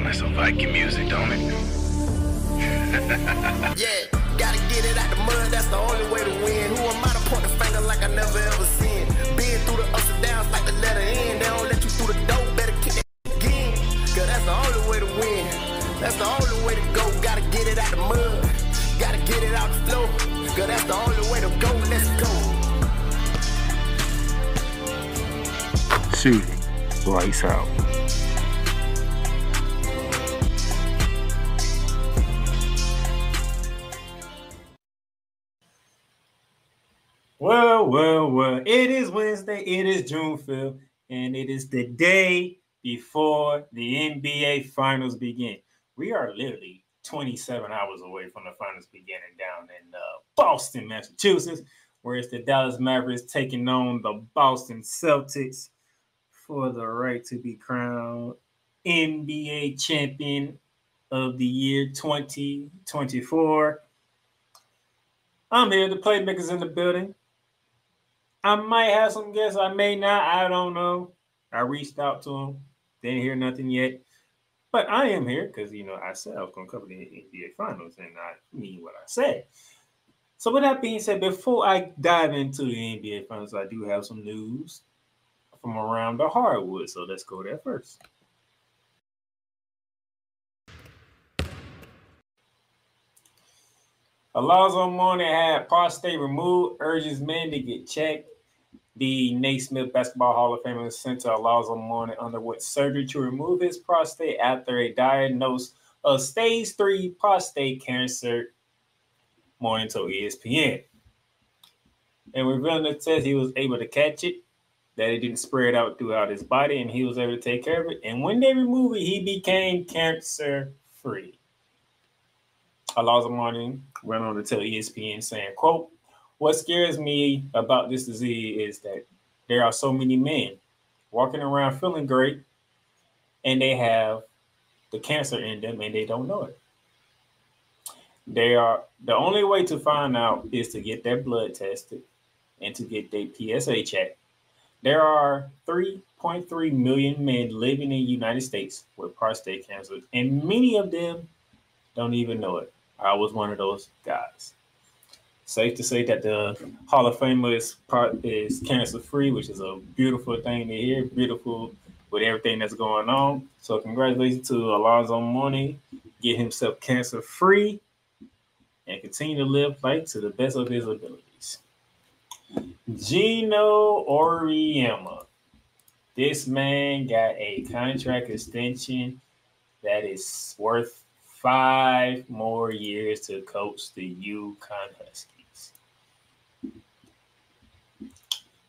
like some Viking music, don't it? Yeah, gotta get it out the mud, that's the only way to win. Who am I to point the finger like I never ever seen? Been through the ups and downs like the letter N. They don't let you through the door, better kick that again. Cause that's the only way to win. That's the only way to go. Gotta get it out the mud, gotta get it out the flow. Cause that's the only way to go, let's go. Shooting, lights out. Well. It is Wednesday. It is June 5th, and it is the day before the NBA Finals begin. We are literally 27 hours away from the Finals beginning down in Boston, Massachusetts, where it's the Dallas Mavericks taking on the Boston Celtics for the right to be crowned NBA Champion of the year 2024. I'm here. The Playmaker's in the building. I might have some guests. I may not. I don't know. I reached out to them. Didn't hear nothing yet. But I am here because, I said I was going to cover the NBA Finals, and I mean what I said. So with that being said, before I dive into the NBA Finals, I do have some news from around the hardwood. So let's go there first. Alonzo Mourning had prostate removed, urges men to get checked. The Naismith Basketball Hall of Famer Center Alonzo Mourning underwent surgery to remove his prostate after a diagnosis of stage 3 prostate cancer, Mourning told ESPN. And revealing the test, he was able to catch it, that it didn't spread out throughout his body, and he was able to take care of it. And when they removed it, he became cancer-free. Alonzo Mourning went on to tell ESPN saying, quote, "What scares me about this disease is that there are so many men walking around feeling great and they have the cancer in them and they don't know it. The only way to find out is to get their blood tested and to get their PSA checked. There are 3.3 million men living in the United States with prostate cancer, and many of them don't even know it. I was one of those guys." Safe to say that the Hall of Famer is cancer-free, which is a beautiful thing to hear, beautiful with everything that's going on. So congratulations to Alonzo Mourning, get himself cancer-free, and continue to live life to the best of his abilities. Gino Auriemma. This man got a contract extension that is worth 5 more years to coach the UConn Huskies.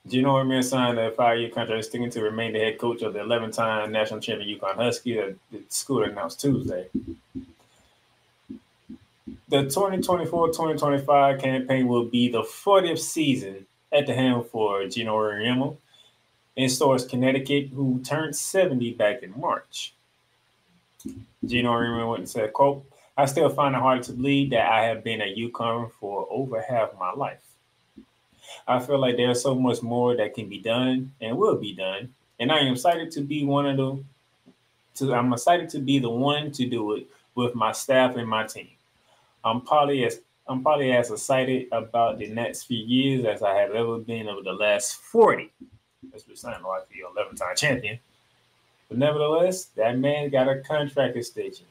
Gino Auriemma signed a 5-year contract sticking to remain the head coach of the 11-time national champion UConn Huskies. The school announced Tuesday. The 2024-2025 campaign will be the 40th season at the helm for Gino Auriemma in Storrs, Connecticut, who turned 70 back in March. Gino Auriemma went and said, quote, "I still find it hard to believe that I have been at UConn for over half my life. I feel like there's so much more that can be done and will be done, and I am excited to be I'm excited to be the one to do it with my staff and my team. I'm probably as excited about the next few years as I have ever been over the last 40. That's what I'm saying, like the 11-time champion. But nevertheless, that man got a contract extension.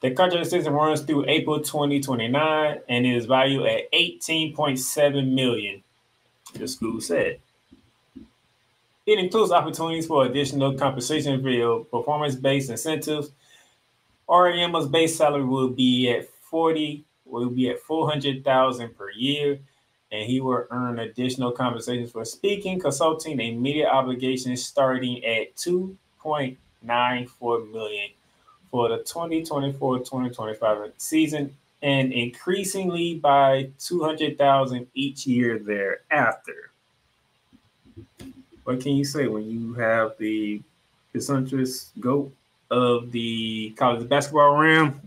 The contract extension runs through April 2029 and is valued at $18.7 million, the school said. It includes opportunities for additional compensation via performance-based incentives. Auriemma's base salary will be at $400,000 per year, and he will earn additional compensations for speaking, consulting, and media obligations starting at $2.94 million for the 2024-2025 season, and increasingly by $200,000 each year thereafter. What can you say when you have the presumptuous GOAT of the college basketball realm?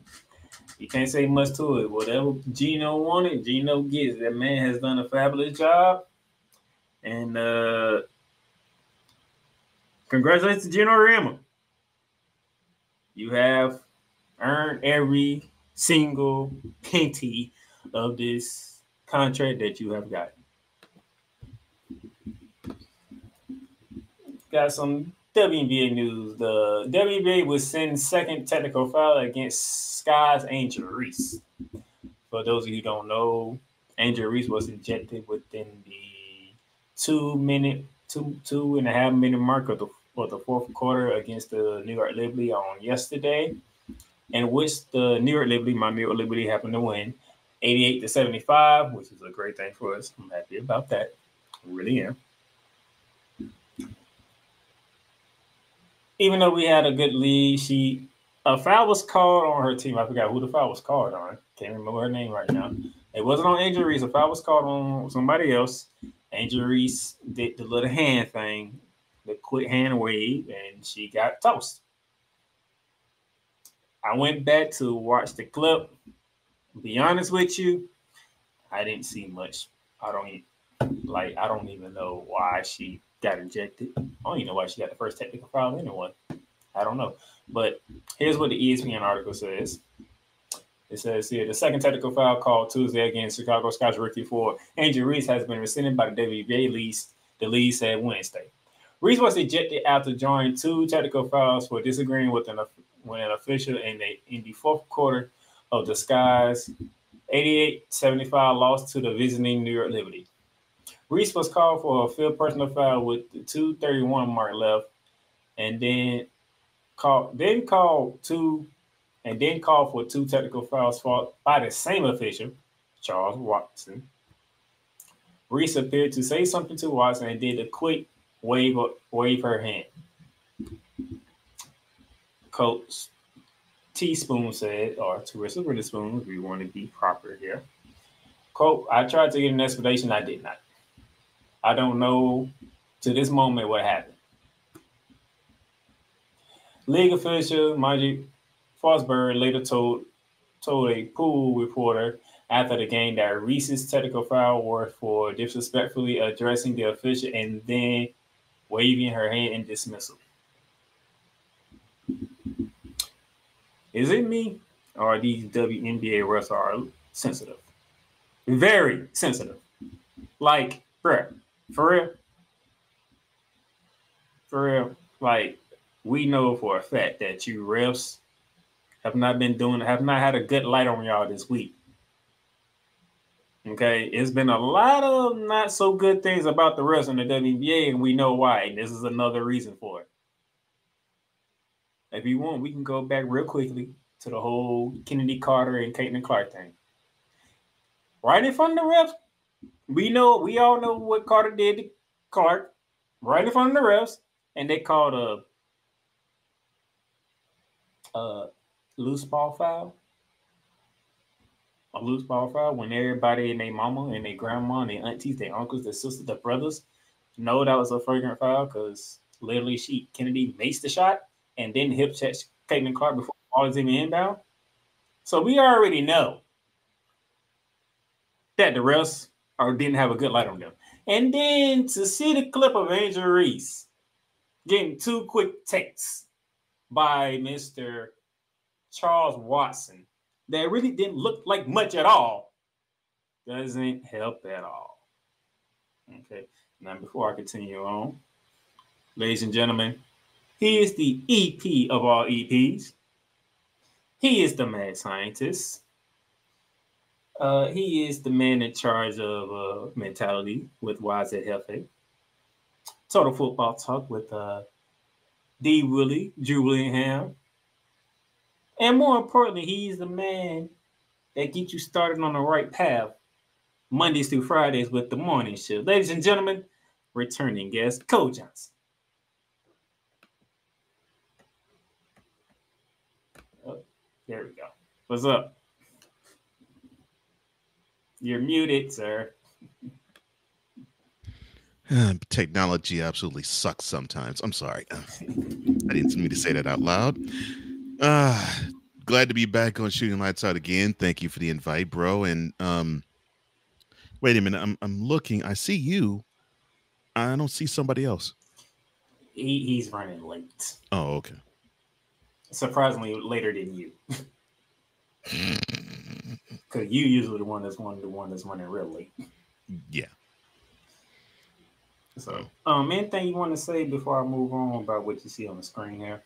You can't say much to it. Whatever Gino wanted, Gino gets. That man has done a fabulous job. And congratulations to Gino Auriemma. You have earned every single penny of this contract that you have gotten. Got some WNBA news. The WNBA will send second technical foul against Sky's Angel Reese. For those of you who don't know, Angel Reese was ejected within the 2.5 minute mark of the fourth quarter against the New York Liberty on yesterday, in which the New York Liberty, my New York Liberty, happened to win 88-75, which is a great thing for us. I'm happy about that. I really am. Even though we had a good lead, a foul was called on her team. I forgot who the foul was called on. Can't remember her name right now. It wasn't on Angel Reese. A foul was called on somebody else. Angel Reese did the little hand thing, the quick hand wave, and she got toast. I went back to watch the clip. Be honest with you, I didn't see much. I don't even know why she got ejected. I don't even know why she got the first technical foul anyway. I don't know. But here's what the ESPN article says. It says here, the second technical foul called Tuesday against Chicago Sky's rookie for Angel Reese has been rescinded by the WNBA. The league said Wednesday. Reese was ejected after drawing two technical fouls for disagreeing with an official in the fourth quarter of the Sky's 88-75 loss to the visiting New York Liberty. Reese was called for a field personal foul with the 2:31 mark left, and then called for two technical fouls by the same official, Charles Watson. Reese appeared to say something to Watson and did a quick wave her hand. Coach Teaspoon said, or Teresa Witherspoon, if we want to be proper here. Quote, I tried to get an explanation, I did not. I don't know to this moment what happened. League official Margie Fosbury later told a pool reporter after the game that Reese's technical foul was for disrespectfully addressing the official and then waving her hand in dismissal. Is it me or are these WNBA refs are sensitive? Very sensitive. Like, bruh, for real, like, we know for a fact that you refs have not had a good light on y'all this week. Okay, it's been a lot of not so good things about the refs in the WNBA, and we know why. And this is another reason for it. If you want, we can go back real quickly to the whole Kennedy Carter and Caitlin Clark thing. Right in front of the refs, we all know what Carter did to Clark. Right in front of the refs, and they called a loose ball foul. A loose ball foul when everybody and their mama and their grandma and their aunties, their uncles, their sisters, their brothers know that was a flagrant foul because literally Kennedy maced the shot and then hip checked Caitlin Clark before the ball is even inbound. So we already know that the refs didn't have a good light on them. And then to see the clip of Angel Reese getting two quick takes by Mr. Charles Watson that really didn't look like much at all doesn't help at all. Okay, now before I continue on, ladies and gentlemen, he is the EP of all EPs. He is the mad scientist. He is the man in charge of mentality with Wise at Hefe. Total Football Talk with D. Willie, Drew Willingham. And more importantly, he's the man that gets you started on the right path Mondays through Fridays with the morning show. Ladies and gentlemen, returning guest, Cole Johnson. Oh, there we go. What's up? You're muted, sir. Technology absolutely sucks sometimes. I'm sorry. I didn't mean to say that out loud. Glad to be back on Shooting Lights Out again. Thank you for the invite, bro. And wait a minute. I'm looking. I see you. I don't see somebody else. He's running late. Oh, okay. Surprisingly later than you. Because you usually the one that's running real late. Yeah. So, anything you want to say before I move on about what you see on the screen here?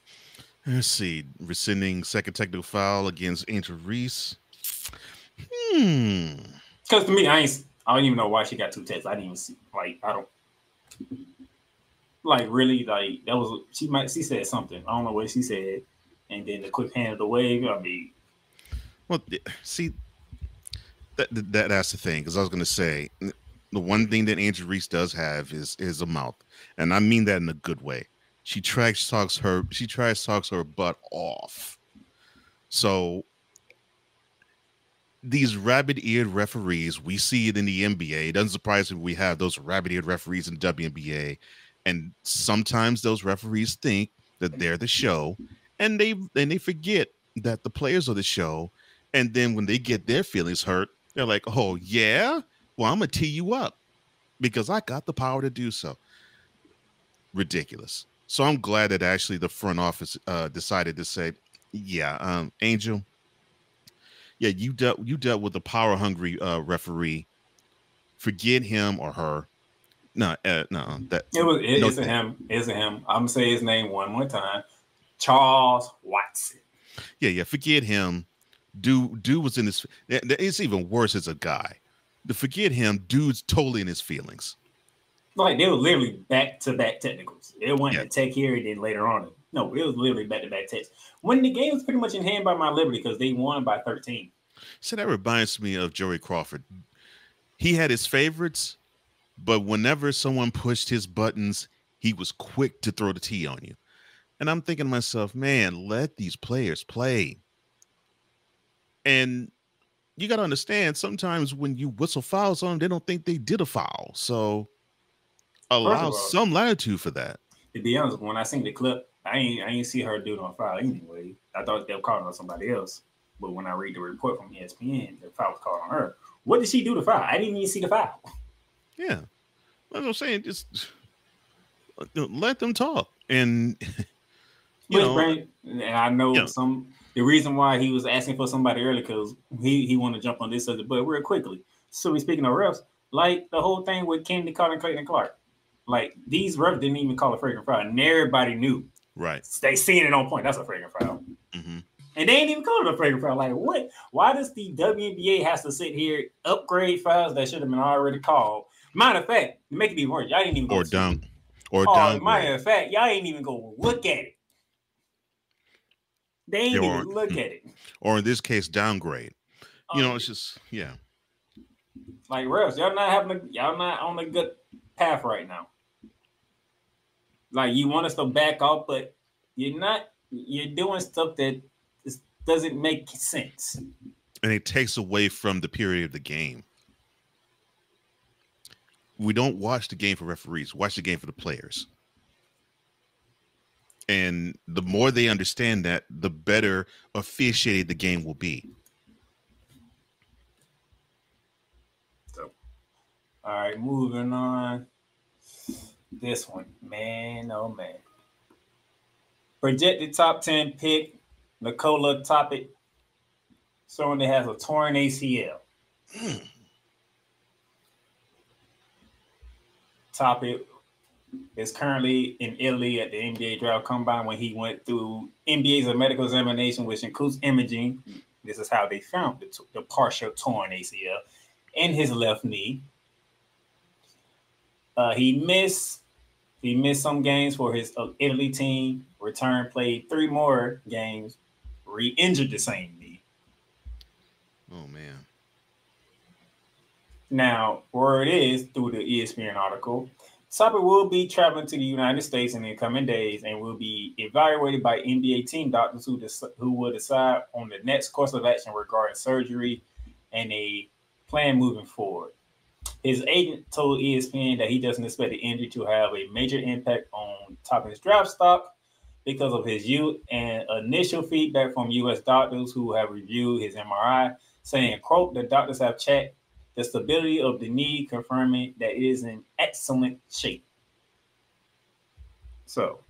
Let's see. Rescinding second technical foul against Angel Reese. Because to me, I don't even know why she got 2 texts. I didn't even see. Like, I don't. Like, really, like, that was. She said something. I don't know what she said. And then the quick hand of the wave. I mean. Well, see, that's the thing. Because I was going to say, the one thing that Angel Reese does have is a mouth. And I mean that in a good way. She tries to talk her butt off. So these rabbit-eared referees, we see it in the NBA. It doesn't surprise me we have those rabbit-eared referees in the WNBA. And sometimes those referees think that they're the show, and they forget that the players are the show. And then when they get their feelings hurt, they're like, "Oh yeah, well I'm gonna tee you up because I got the power to do so." Ridiculous. So I'm glad that actually the front office decided to say, "Yeah, Angel, yeah, you dealt with a power hungry referee. Forget him or her." No, no, It's a him. It's a him. I'm gonna say his name one more time. Charles Watson. Yeah, forget him. Dude was in his. It's even worse as a guy. To forget him, dude's totally in his feelings. Like, they were literally back-to-back technicals. It wasn't a tech here and then later on. No, it was literally back-to-back techs. When the game was pretty much in hand by my Liberty because they won by 13. So that reminds me of Joey Crawford. He had his favorites, but whenever someone pushed his buttons, he was quick to throw the T on you. And I'm thinking to myself, man, let these players play. And you got to understand, sometimes when you whistle fouls on them, they don't think they did a foul. So allow some latitude for that. To be honest, when I seen the clip, I ain't see her do no foul anyway. I thought they were calling on somebody else. But when I read the report from ESPN, the foul was called on her. What did she do to foul? I didn't even see the foul. Yeah. That's what I'm saying. Just let them talk. And, and I know the reason why he was asking for somebody early because he wanted to jump on this subject. But real quickly, so we speaking of refs, like the whole thing with Kennedy calling Clayton Clark. Like, these refs didn't even call a fragrant foul, and everybody knew. Right. They seen it on point. That's a fragrant foul. Mm-hmm. And they ain't even called it a fragrant foul. Like, what? Why does the WNBA has to sit here, upgrade fouls that should have been already called? Matter of fact, to make it even worse, y'all didn't even go down. Matter of fact, y'all ain't even go look at it. They ain't even look at it. Or in this case, downgrade. It's just, yeah. Like, refs, y'all not on a good path right now. Like, you want us to back off, but you're doing stuff that doesn't make sense. And it takes away from the period of the game. We don't watch the game for referees, watch the game for the players. And the more they understand that, the better officiated the game will be. So, all right, moving on. This one, man, oh man. Projected top 10 pick, Nicola Topic, showing that has a torn ACL. Topic is currently in Italy at the NBA Draft Combine when he went through NBA's medical examination, which includes imaging. This is how they found the partial torn ACL in his left knee. He missed some games for his Italy team. Returned, played 3 more games, re-injured the same knee. Oh man. Now, word is through the ESPN article, Topic will be traveling to the United States in the coming days and will be evaluated by NBA team doctors who will decide on the next course of action regarding surgery and a plan moving forward. His agent told ESPN that he doesn't expect the injury to have a major impact on Topic's draft stock because of his youth and initial feedback from U.S. doctors who have reviewed his MRI, saying, quote, the doctors have checked the stability of the knee, confirming that it is in excellent shape. So,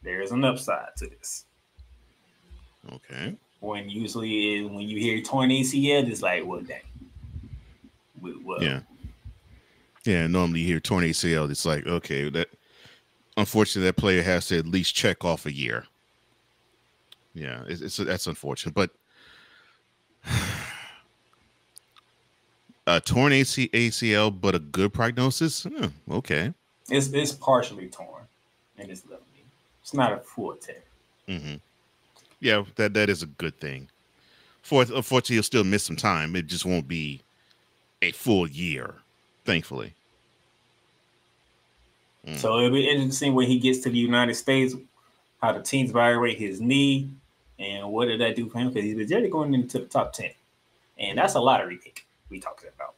there is an upside to this. Okay. When usually when you hear torn ACL, it's like, well, dang. Well, Yeah. Yeah. Normally you hear torn ACL. It's like, okay, that unfortunately that player has to at least check off a year. Yeah, that's unfortunate. But a torn ACL, but a good prognosis. Okay. It's partially torn in his left knee. It's not a full tear. Mm-hmm. Yeah, that is a good thing. Unfortunately, he'll still miss some time. It just won't be a full year, thankfully. So it'll be interesting when he gets to the United States, how the teams evaluate his knee, and what did that do for him? Because he's legitimately going into the top 10. And that's a lottery pick we talking about.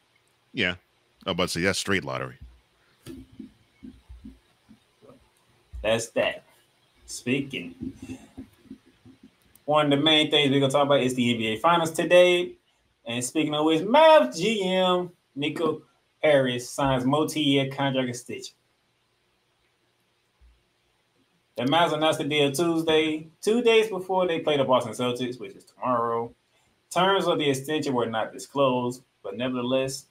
Yeah. I'm about to say that's straight lottery. That's that. Speaking, one of the main things we're going to talk about is the NBA Finals today. And speaking of which, Mavs GM Nico Harris signs multi-year contract extension. The Mavs announced the deal Tuesday, 2 days before they play the Boston Celtics, which is tomorrow. Terms of the extension were not disclosed, but nevertheless,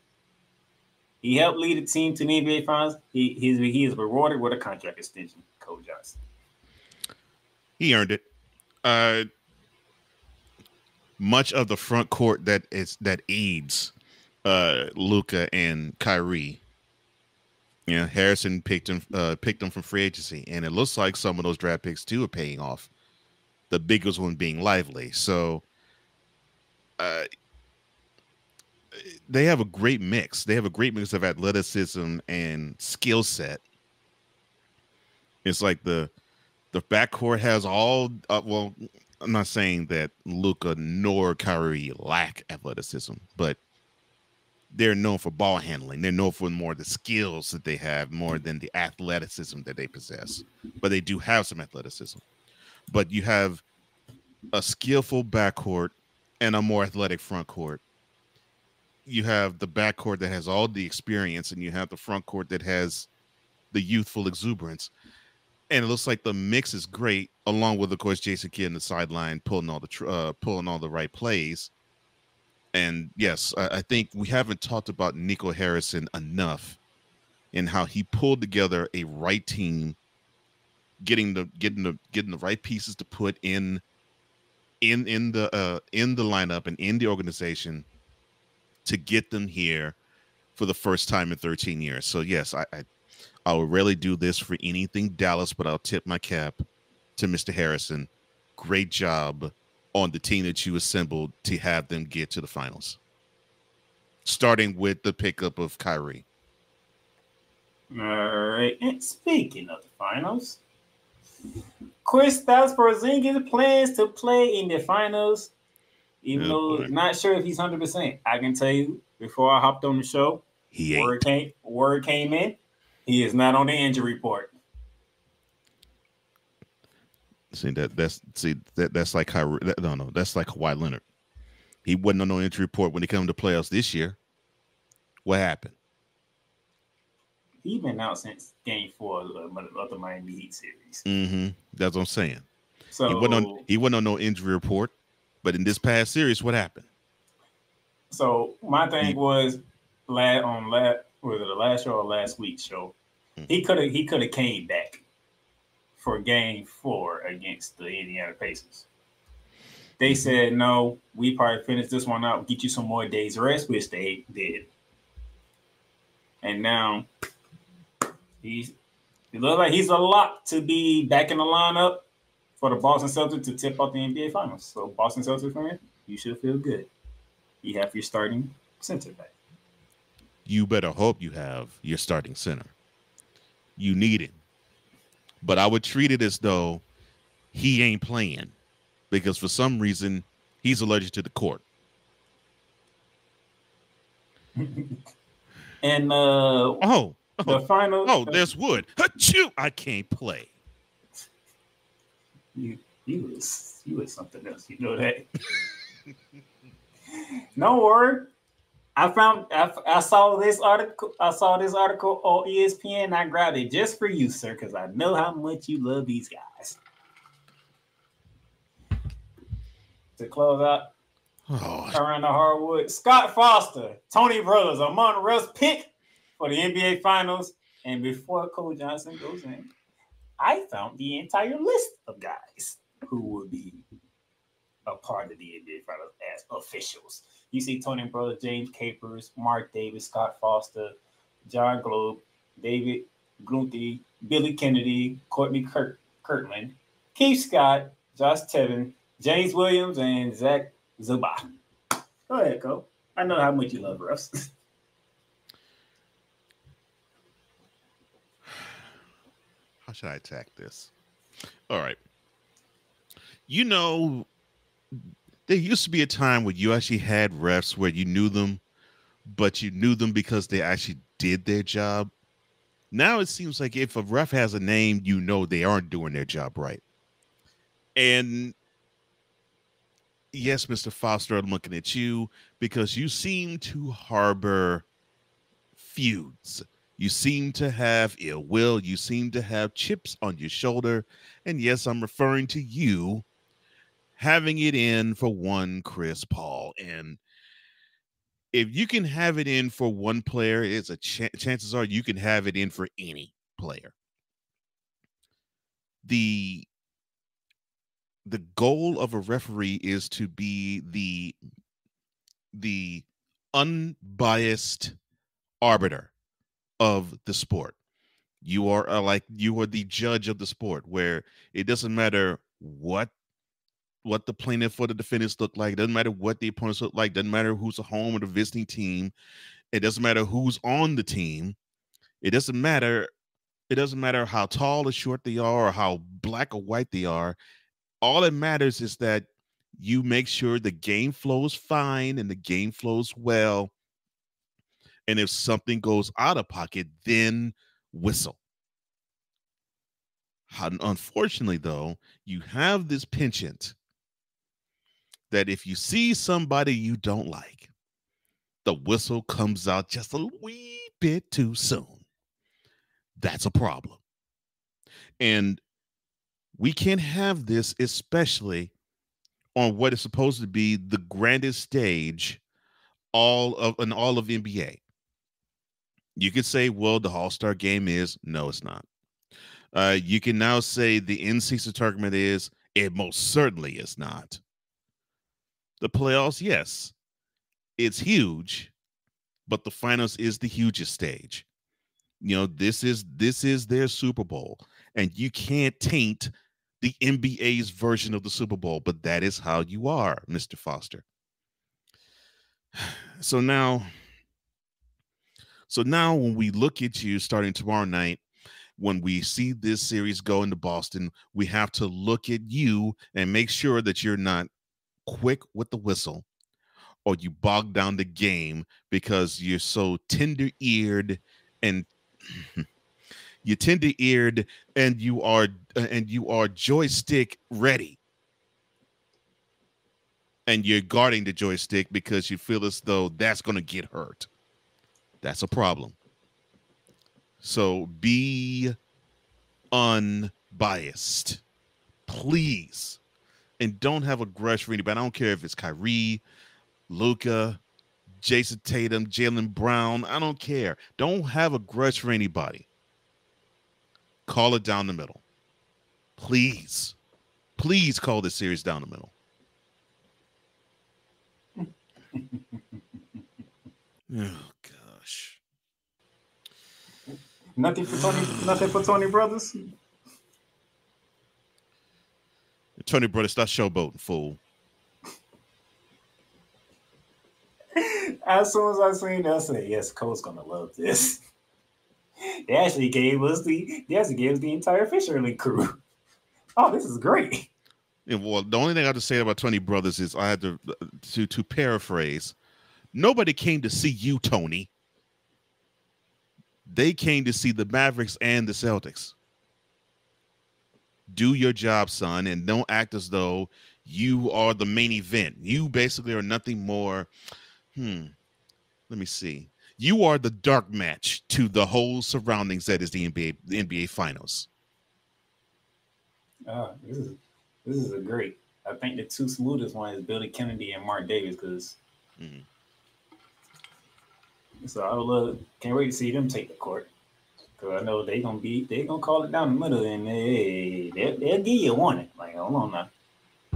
he helped lead the team to the NBA Finals. He is rewarded with a contract extension, Coach Johnson. He earned it. Much of the front court that aids Luka and Kyrie. Yeah, Harrison picked him from free agency, and it looks like some of those draft picks too are paying off. The biggest one being Lively. So they have a great mix. They have a great mix of athleticism and skill set. It's like the backcourt has all. Well, I'm not saying that Luka nor Kyrie lack athleticism, but they're known for ball handling. They're known for more the skills that they have more than the athleticism that they possess. But they do have some athleticism. But you have a skillful backcourt and a more athletic front court. You have the backcourt that has all the experience, and you have the front court that has the youthful exuberance. And it looks like the mix is great, along with, of course, Jason Kidd on the sideline pulling all the right plays. And yes, I think we haven't talked about Nico Harrison enough in how he pulled together a right team, getting the right pieces to put in the lineup and in the organization to get them here for the first time in 13 years. So yes, I would rarely do this for anything Dallas, but I'll tip my cap to Mr. Harrison. Great job on the team that you assembled to have them get to the finals. Starting with the pickup of Kyrie. All right. And speaking of the finals, Kristaps Porzingis plans to play in the finals, even though not sure if he's 100%. I can tell you before I hopped on the show, word came in. He is not on the injury report. That's like Kyrie. That's like Kawhi Leonard. He wasn't on no injury report when they come to playoffs this year. What happened? He's been out since Game 4 of the Miami Heat series. Mm-hmm. That's what I'm saying. So he wasn't on no injury report, but in this past series, what happened? So my thing was was it the last show or last week's show? Mm-hmm. He could have came back for Game 4 against the Indiana Pacers. They said, no, we probably finish this one out, get you some more days rest, which they did. And now it looks like he's a lock to be back in the lineup for the Boston Celtics to tip off the NBA Finals. So Boston Celtics fan, you should feel good. You have your starting center back. You better hope you have your starting center. You need him. But I would treat it as though he ain't playing because for some reason he's allergic to the court. And the final. Oh, there's wood. Achoo! I can't play. You was something else. You know that. No word. I saw this article. I saw this article on ESPN. I grabbed it just for you, sir, because I know how much you love these guys. to close out Oh, around the hardwood. Scott Foster, Tony Brothers, among refs pick for the NBA Finals. And before Cole Johnson goes in, I found the entire list of guys who will be a part of the NBA Finals as officials. You see Tony Brothers, James Capers, Mark Davis, Scott Foster, John Globe, David Grunty, Billy Kennedy, Courtney Kirkland, Keith Scott, Josh Tevin, James Williams, and Zach Zuba. Go ahead, Cole. I know how much you love refs. how should I attack this? All right. You know, there used to be a time where you actually had refs where you knew them, but you knew them because they actually did their job. Now it seems like if a ref has a name, you know they aren't doing their job right. And yes, Mr. Foster, I'm looking at you because you seem to harbor feuds. You seem to have ill will. You seem to have chips on your shoulder. And yes, I'm referring to you having it in for one Chris Paul. And if you can have it in for one player, it's a chances are you can have it in for any player. The goal of a referee is to be the unbiased arbiter of the sport. You are the judge of the sport, where it doesn't matter what the plaintiff or the defendants look like. It doesn't matter what the opponents look like. Doesn't matter who's a home or the visiting team. It doesn't matter who's on the team. It doesn't matter. It doesn't matter how tall or short they are or how black or white they are. All that matters is that you make sure the game flows fine and the game flows well. And if something goes out of pocket, then whistle. Unfortunately, though, you have this penchant that if you see somebody you don't like, the whistle comes out just a wee bit too soon. That's a problem. And we can't have this, especially on what is supposed to be the grandest stage all of NBA. You could say, well, the All-Star game is. No, it's not. You can now say the in-season tournament is. It most certainly is not. The playoffs, yes, it's huge, but the finals is the hugest stage. You know, this is their Super Bowl, and you can't taint the NBA's version of the Super Bowl, but that is how you are, Mr. Foster. So now when we look at you starting tomorrow night, when we see this series go into Boston, we have to look at you and make sure that you're not quick with the whistle or you bog down the game because you're so tender-eared and you're tender-eared and you are joystick ready. And you're guarding the joystick because you feel as though that's going to get hurt. That's a problem. So be unbiased, please. And don't have a grudge for anybody. I don't care if it's Kyrie, Luka, Jason Tatum, Jaylen Brown. I don't care. Don't have a grudge for anybody. Call it down the middle. Please. Please call this series down the middle. Oh, gosh. Nothing for Tony Brothers. Tony Brothers, stop showboating, fool. As soon as I seen that, I said, yes, Cole's gonna love this. They actually gave us the entire Fisher League crew. Oh, this is great. Yeah, well, the only thing I have to say about Tony Brothers is I had to paraphrase. Nobody came to see you, Tony. They came to see the Mavericks and the Celtics. Do your job, son, and don't act as though you are the main event. You basically are nothing more. Let me see. You are the dark match to the whole surroundings that is the NBA Finals. This is a great. I think the two smoothest ones is Billy Kennedy and Mark Davis, because so I can't wait to see them take the court. Because I know they gonna call it down the middle, and they'll give you a warning. Like, hold on now,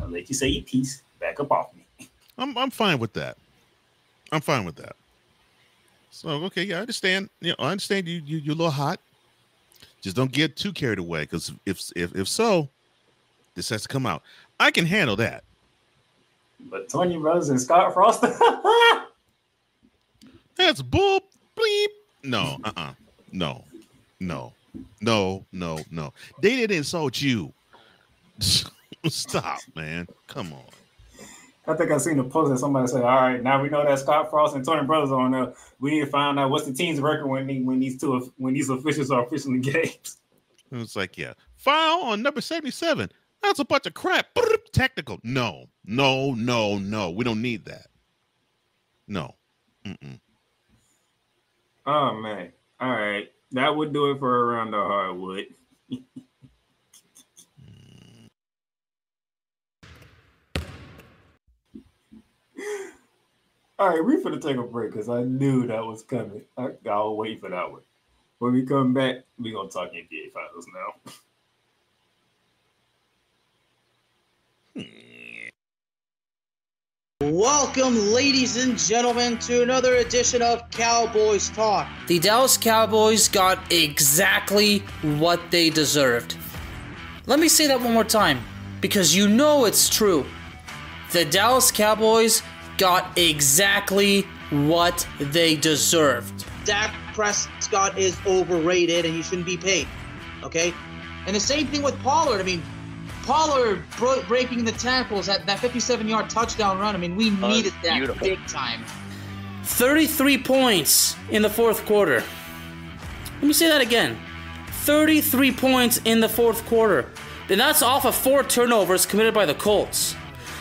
I'll let you say your piece. Back up off me. I'm fine with that. I'm fine with that. So okay, yeah, I understand. I understand you're a little hot. Just don't get too carried away, because if so, this has to come out. I can handle that. But Tony Rose and Scott Frost, that's bull bleep. No, no. They didn't insult you. Stop, man. Come on. I think I seen a post that somebody said, "All right, now we know that Scott Frost and Tony Brothers on there. We need to find out what's the team's record when these officials are officially games." It was like, yeah, foul on number 77. That's a bunch of crap. Technical. No. We don't need that. No. Oh man. All right, that would do it for Around the Hardwood. All right, we're going to take a break because I knew that was coming. I was waiting for that one. When we come back, we're going to talk NBA Finals now. Welcome, ladies and gentlemen, to another edition of Cowboys Talk. The Dallas Cowboys got exactly what they deserved. Let me say that one more time, because you know it's true. The Dallas Cowboys got exactly what they deserved. Dak Prescott is overrated and he shouldn't be paid, okay? And the same thing with Pollard. I mean, Pollard breaking the tackles at that 57-yard touchdown run. I mean, we needed that big time. 33 points in the fourth quarter. Let me say that again. 33 points in the fourth quarter. And that's off of 4 turnovers committed by the Colts.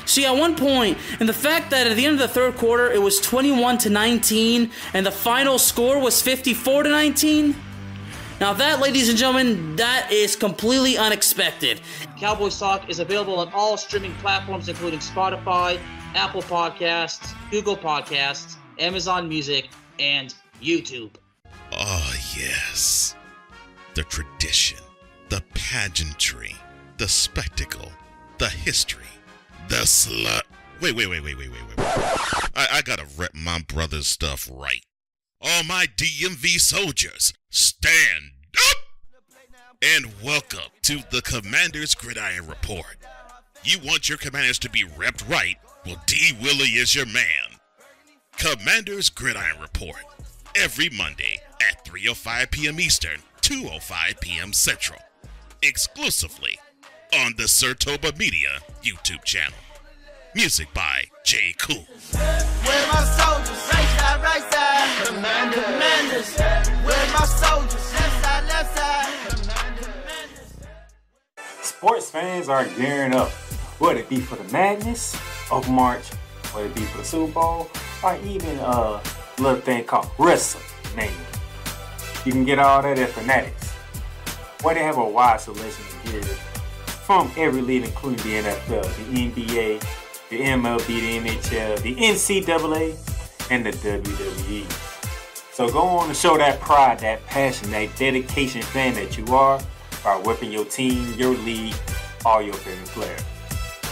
See, at one point, and the fact that at the end of the third quarter, it was 21-19, and the final score was 54-19. Now that, ladies and gentlemen, that is completely unexpected. Cowboys Talk is available on all streaming platforms, including Spotify, Apple Podcasts, Google Podcasts, Amazon Music, and YouTube. Oh, yes. The tradition, the pageantry, the spectacle, the history. The slut. Wait. I gotta rep my brother's stuff right. All my DMV soldiers, stand up! And welcome to the Commander's Gridiron Report. You want your commanders to be repped right? Well, D. Willie is your man. Commander's Gridiron Report. Every Monday at 3:05 p.m. Eastern, 2:05 p.m. Central. Exclusively on the Sertoba Media YouTube channel. Music by J. Cool. Where my soldiers? Right side. Commanders. Where my soldiers? Left side. Sports fans are gearing up. Whether it be for the madness of March, whether it be for the Super Bowl, or even a little thing called WrestleMania. You can get all that at Fanatics, where they have a wide selection of gear from every league, including the NFL, the NBA, the MLB, the NHL, the NCAA, and the WWE. So go on and show that pride, that passion, that dedication fan that you are by whipping your team, your league, all your favorite players.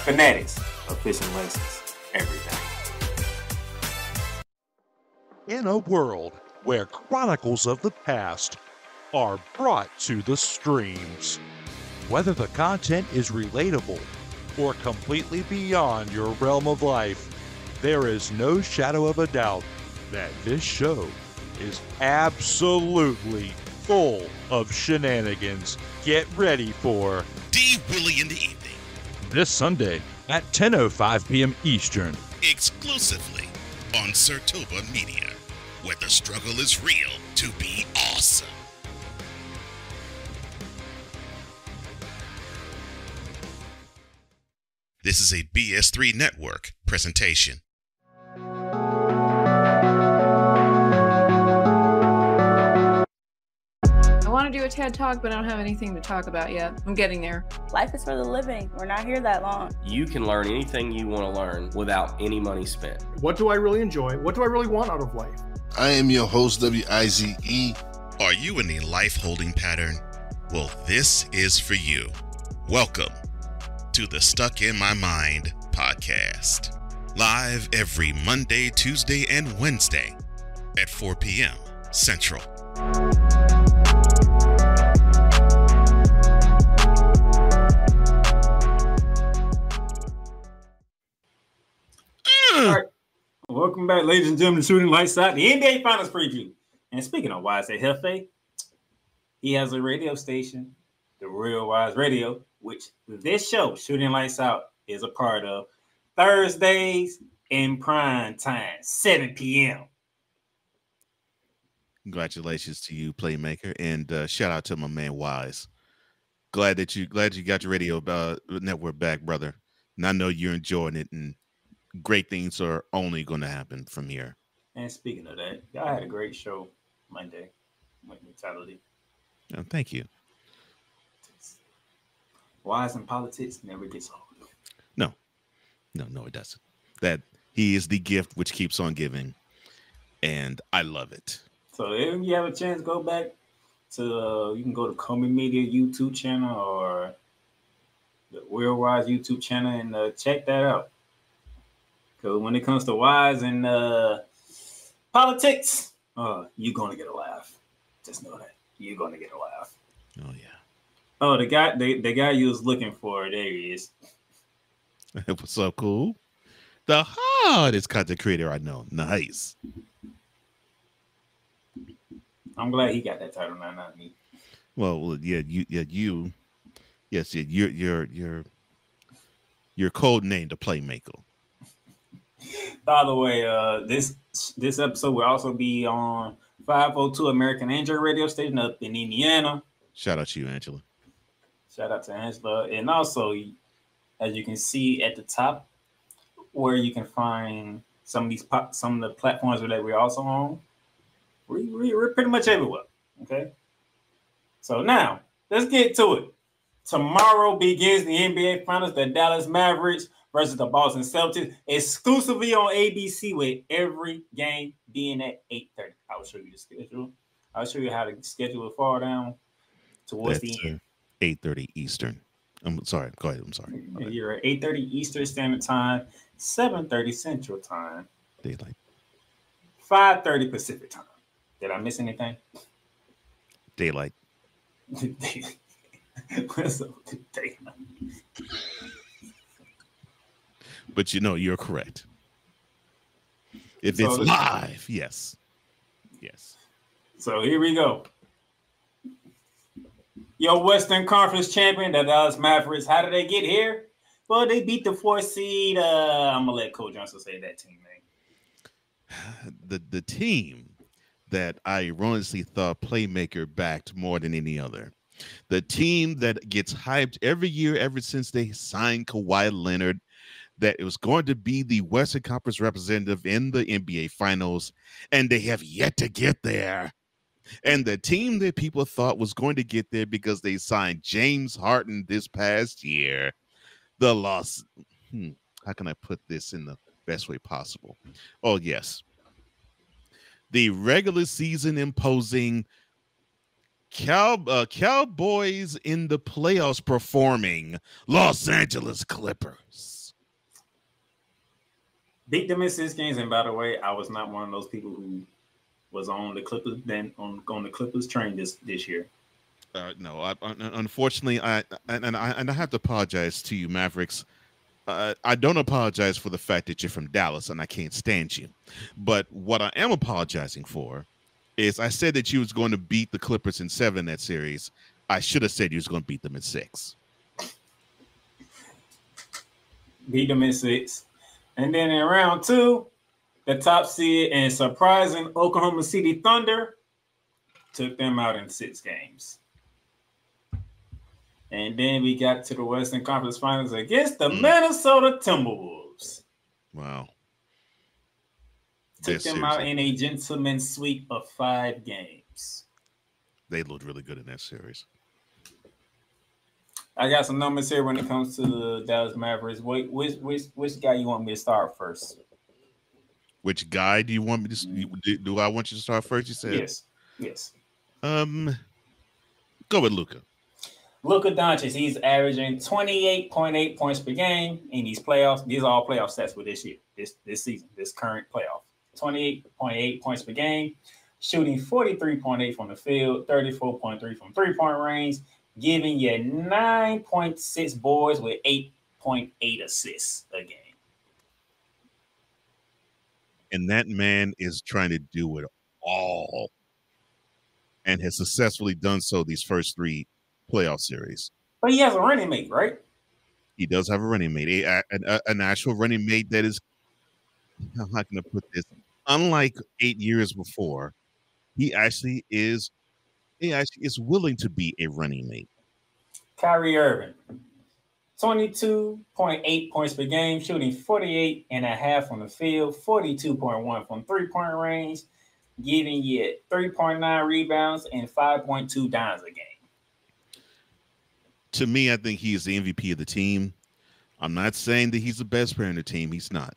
Fanatics, official license, everything. In a world where chronicles of the past are brought to the streams, whether the content is relatable or completely beyond your realm of life, there is no shadow of a doubt that this show is absolutely full of shenanigans. Get ready for D. Willie in the evening. This Sunday at 10:05 p.m. Eastern. Exclusively on Sertoba Media, where the struggle is real to be awesome. This is a BS3 Network presentation. I want to do a TED Talk, but I don't have anything to talk about yet. I'm getting there. Life is for the living. We're not here that long. You can learn anything you want to learn without any money spent. What do I really enjoy? What do I really want out of life? I am your host, WIZE. Are you in a life holding pattern? Well, this is for you. Welcome to the Stuck in My Mind podcast. Live every Monday, Tuesday, and Wednesday at 4 p.m. Central. All right. Welcome back, ladies and gentlemen, Shooting Lights Out, the NBA Finals preview. And speaking of Wise at Hefe, he has a radio station, The Real Wise Radio, which this show, Shooting Lights Out, is a part of. Thursdays in prime time, 7 p.m. Congratulations to you, Playmaker, and shout out to my man Wise. Glad you got your radio network back, brother. And I know you're enjoying it, and great things are only going to happen from here. And speaking of that, y'all had a great show Monday with Mentality. Oh, thank you. Wise in politics never gets old. No, it doesn't. That he is the gift which keeps on giving, and I love it. So if you have a chance, go back to you can go to Common Media YouTube channel or the Real Wise YouTube channel and check that out. Because when it comes to Wise and politics, you're gonna get a laugh. Just know that you're gonna get a laugh. Oh yeah. Oh, the guy you was looking for, there he is. What's up, cool? The hardest content creator I know. Nice. I'm glad he got that title, not me. Well, yeah, you. Yes, yeah, your code name to Playmaker. By the way, this episode will also be on 502 American Android radio station up in Indiana. Shout out to you, Angela. Shout out to Angela, and also, as you can see at the top, where you can find some of the platforms that we're also on. We're pretty much everywhere. Okay. So now let's get to it. Tomorrow begins the NBA Finals. The Dallas Mavericks versus the Boston Celtics, exclusively on ABC, with every game being at 8:30. I'll show you the schedule. I'll show you how the schedule will fall down towards the end. 8:30 Eastern. I'm sorry. Go ahead. I'm sorry. You're at 8:30 Eastern Standard Time, 7:30 Central Time, Daylight, 5:30 Pacific Time. Did I miss anything? Daylight. What's up with daylight? But you're correct. If it's live, yes. So here we go. Your Western Conference champion, the Dallas Mavericks. How did they get here? Well, they beat the 4th seed. I'm gonna let Cole Johnson say that team name. The team that I erroneously thought Playmaker backed more than any other. The team that gets hyped every year ever since they signed Kawhi Leonard, that it was going to be the Western Conference representative in the NBA Finals, and they have yet to get there. And the team that people thought was going to get there because they signed James Harden this past year, the loss. How can I put this in the best way possible? Oh, yes. The regular season imposing Cowboys in the playoffs performing Los Angeles Clippers. Beat them in 6 games. And by the way, I was not one of those people who was on the Clippers on the Clippers train this year. No, unfortunately, I have to apologize to you, Mavericks. I don't apologize for the fact that you're from Dallas and I can't stand you. But what I am apologizing for is I said that you was going to beat the Clippers in 7 in that series. I should have said you was going to beat them in 6. Beat them in 6. And then in round 2, the top seed and surprising Oklahoma City Thunder took them out in 6 games. And then we got to the Western Conference Finals against the Minnesota Timberwolves. Wow. Took them out in a gentleman's sweep of 5 games. They looked really good in that series. I got some numbers here when it comes to the Dallas Mavericks. Which guy you want me to start first? Which guy do you want me to? Do I want you to start first? You said yes. Go with Luka. Luka Doncic, he's averaging 28.8 points per game in these playoffs. These are all playoff stats for this year, this season, this current playoff. 28.8 points per game, shooting 43.8 from the field, 34.3 from three-point range, giving you 9.6 boards with 8.8 assists a game. And that man is trying to do it all and has successfully done so these first 3 playoff series. But he has a running mate, right? He does have a running mate, an actual running mate that is, how can I put this? Unlike 8 years before, he actually is willing to be a running mate. Kyrie Irving, 22.8 points per game, shooting 48.5 from the field, 42.1 from three-point range, giving you 3.9 rebounds and 5.2 dimes a game. To me, I think he is the MVP of the team. I'm not saying that he's the best player in the team. He's not.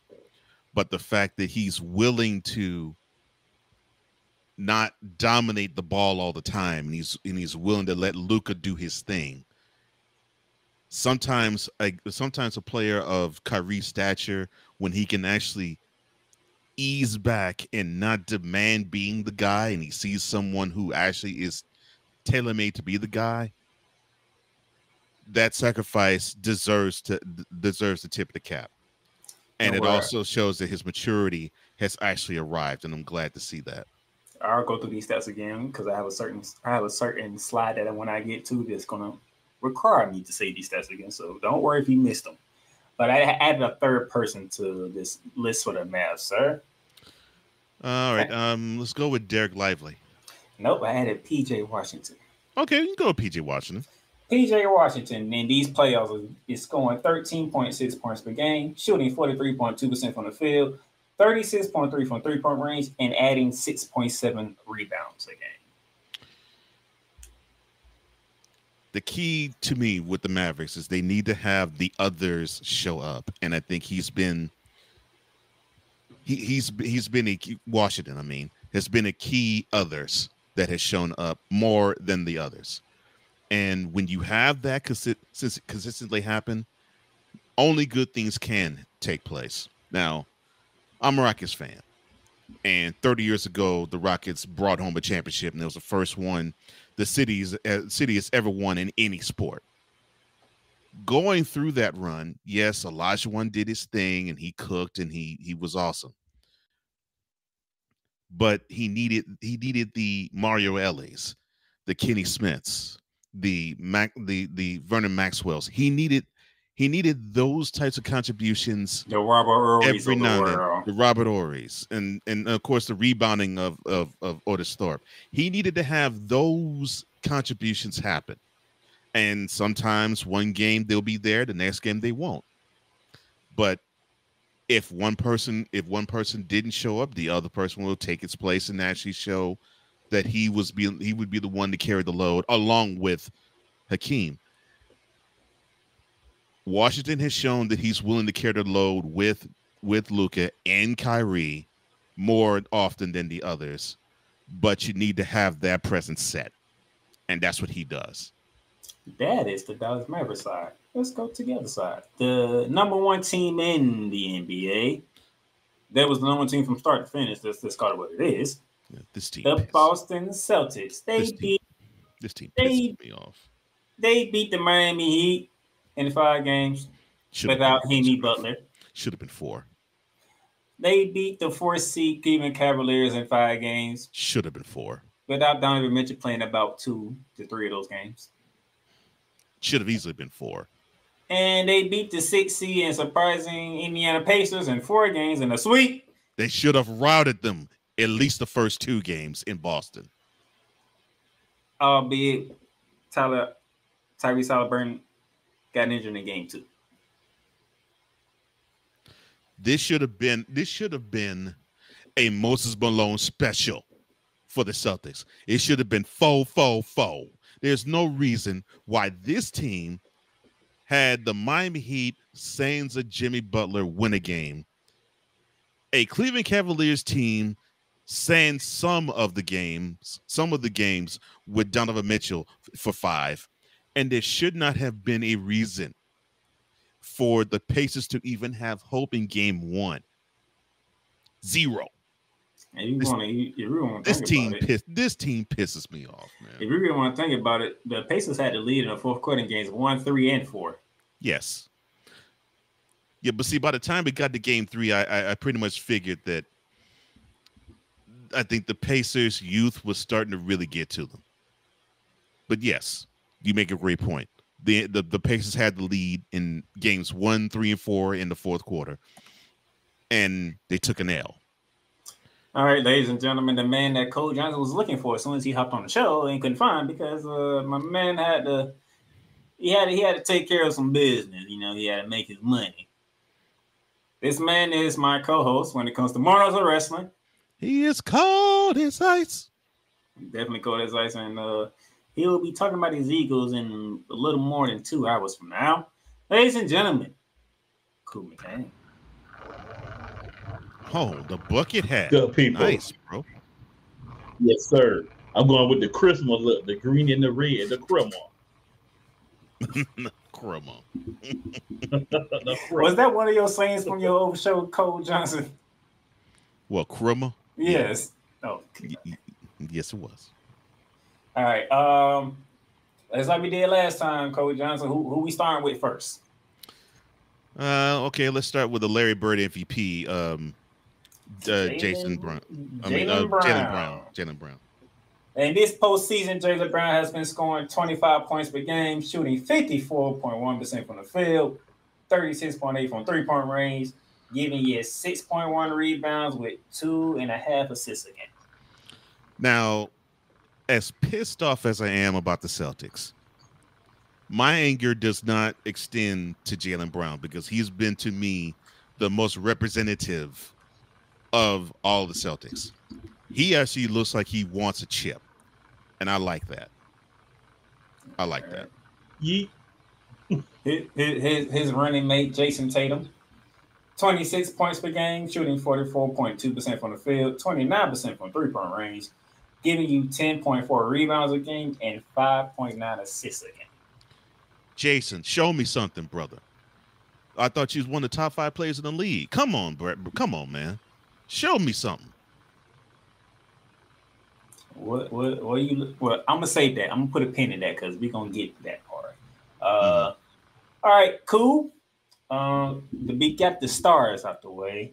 But the fact that he's willing to not dominate the ball all the time, and he's willing to let Luka do his thing. Sometimes a player of Kyrie's stature, when he can actually ease back and not demand being the guy, and he sees someone who actually is tailor-made to be the guy, that sacrifice deserves the tip of the cap. And it also shows that his maturity has actually arrived, and I'm glad to see that. I'll go through these stats again because I have a certain slide that when I get to that's gonna require me to say these stats again. So don't worry if you missed them. But I added a third person to this list for the Mavs, sir. All right, let's go with Derek Lively. Nope, I added PJ Washington. Okay, you can go with PJ Washington. PJ Washington in these playoffs is scoring 13.6 points per game, shooting 43.2% from the field, 36.3 from three-point range, and adding 6.7 rebounds a game. The key to me with the Mavericks is they need to have the others show up, and I think Washington has been a key others that has shown up more than the others. And when you have that consistently happen, only good things can take place. Now, I'm a Rockets fan, and 30 years ago, the Rockets brought home a championship, and it was the first one the city has ever won in any sport. Going through that run, yes, Olajuwon did his thing, and he cooked, and he was awesome. But he needed the Mario Ellis, the Kenny Smiths, the Vernon Maxwells. He needed those types of contributions. The Robert Ory's every now and then. The Robert Ory's, and of course the rebounding of Otis Thorpe. He needed to have those contributions happen. And sometimes one game they'll be there, the next game they won't. But if one person didn't show up, the other person will take its place and actually show that he would be the one to carry the load along with Hakeem. Washington has shown that he's willing to carry the load with Luka and Kyrie more often than the others, but you need to have that presence set, and that's what he does. That is the Dallas Mavericks side. Let's go to the other side. The number one team in the NBA. That was the number one team from start to finish. Let's call it what it is. Yeah, this team. The Boston Celtics. This team pisses me off. They beat the Miami Heat in 5 games without Jimmy Butler. Should have been 4. They beat the 4th seed Cleveland Cavaliers in 5 games. Should have been 4. Without Donovan Mitchell playing about 2 to 3 of those games. Should have easily been 4. And they beat the 6th seed and surprising Indiana Pacers in 4 games in a sweep. They should have routed them at least the first 2 games in Boston. Albeit Tyrese Halliburton got injured in game 2. This should have been a Moses Malone special for the Celtics. It should have been 4-4-4. There's no reason why this team had the Miami Heat, sans a Jimmy Butler, win a game. A Cleveland Cavaliers team sans some of the games with Donovan Mitchell for 5. And there should not have been a reason for the Pacers to even have hope in game 1. 0. And This team pisses me off, man. If you really want to think about it, the Pacers had the lead in the fourth quarter in games 1, 3, and 4. Yes. Yeah, but see, by the time we got to game 3, I pretty much figured that I think the Pacers' youth was starting to really get to them. But yes, you make a great point. The Pacers had the lead in games 1, 3, and 4 in the fourth quarter, and they took an L. All right, ladies and gentlemen, the man that Cole Johnson was looking for as soon as he hopped on the show and couldn't find because my man had to take care of some business. You know, he had to make his money. This man is my co-host when it comes to Mornings of Wrestling. He is cold as ice. Definitely cold as ice, and he'll be talking about his Eagles in a little more than 2 hours from now. Ladies and gentlemen, Cool McCain. Oh, the bucket hat. Good people. Nice, bro. Yes, sir. I'm going with the Christmas look, the green and the red, the crumble. Crumble. Was that one of your sayings from your old show, Cole Johnson? What, crumble? Yes. Oh. Yes, it was. All right. As like we did last time, Cole Johnson, who we starting with first? Okay, let's start with the Larry Bird MVP. Jaylen Brown. Jaylen Brown. In this postseason, Jaylen Brown has been scoring 25 points per game, shooting 54.1% from the field, 36.8 from three-point range, giving you 6.1 rebounds with 2.5 assists a game. Now, as pissed off as I am about the Celtics, my anger does not extend to Jaylen Brown because he's been, to me, the most representative of all the Celtics. He actually looks like he wants a chip, and I like that. I like that. Yeet. His running mate, Jason Tatum, 26 points per game, shooting 44.2% from the field, 29% from three-point range, giving you 10.4 rebounds a game and 5.9 assists a game. Jason, show me something, brother. I thought you was one of the top 5 players in the league. Come on, Brett. Come on, man. Show me something. What you? Well, I'm gonna save that. I'm gonna put a pin in that because we're gonna get to that part. All right, cool. Got the stars out the way.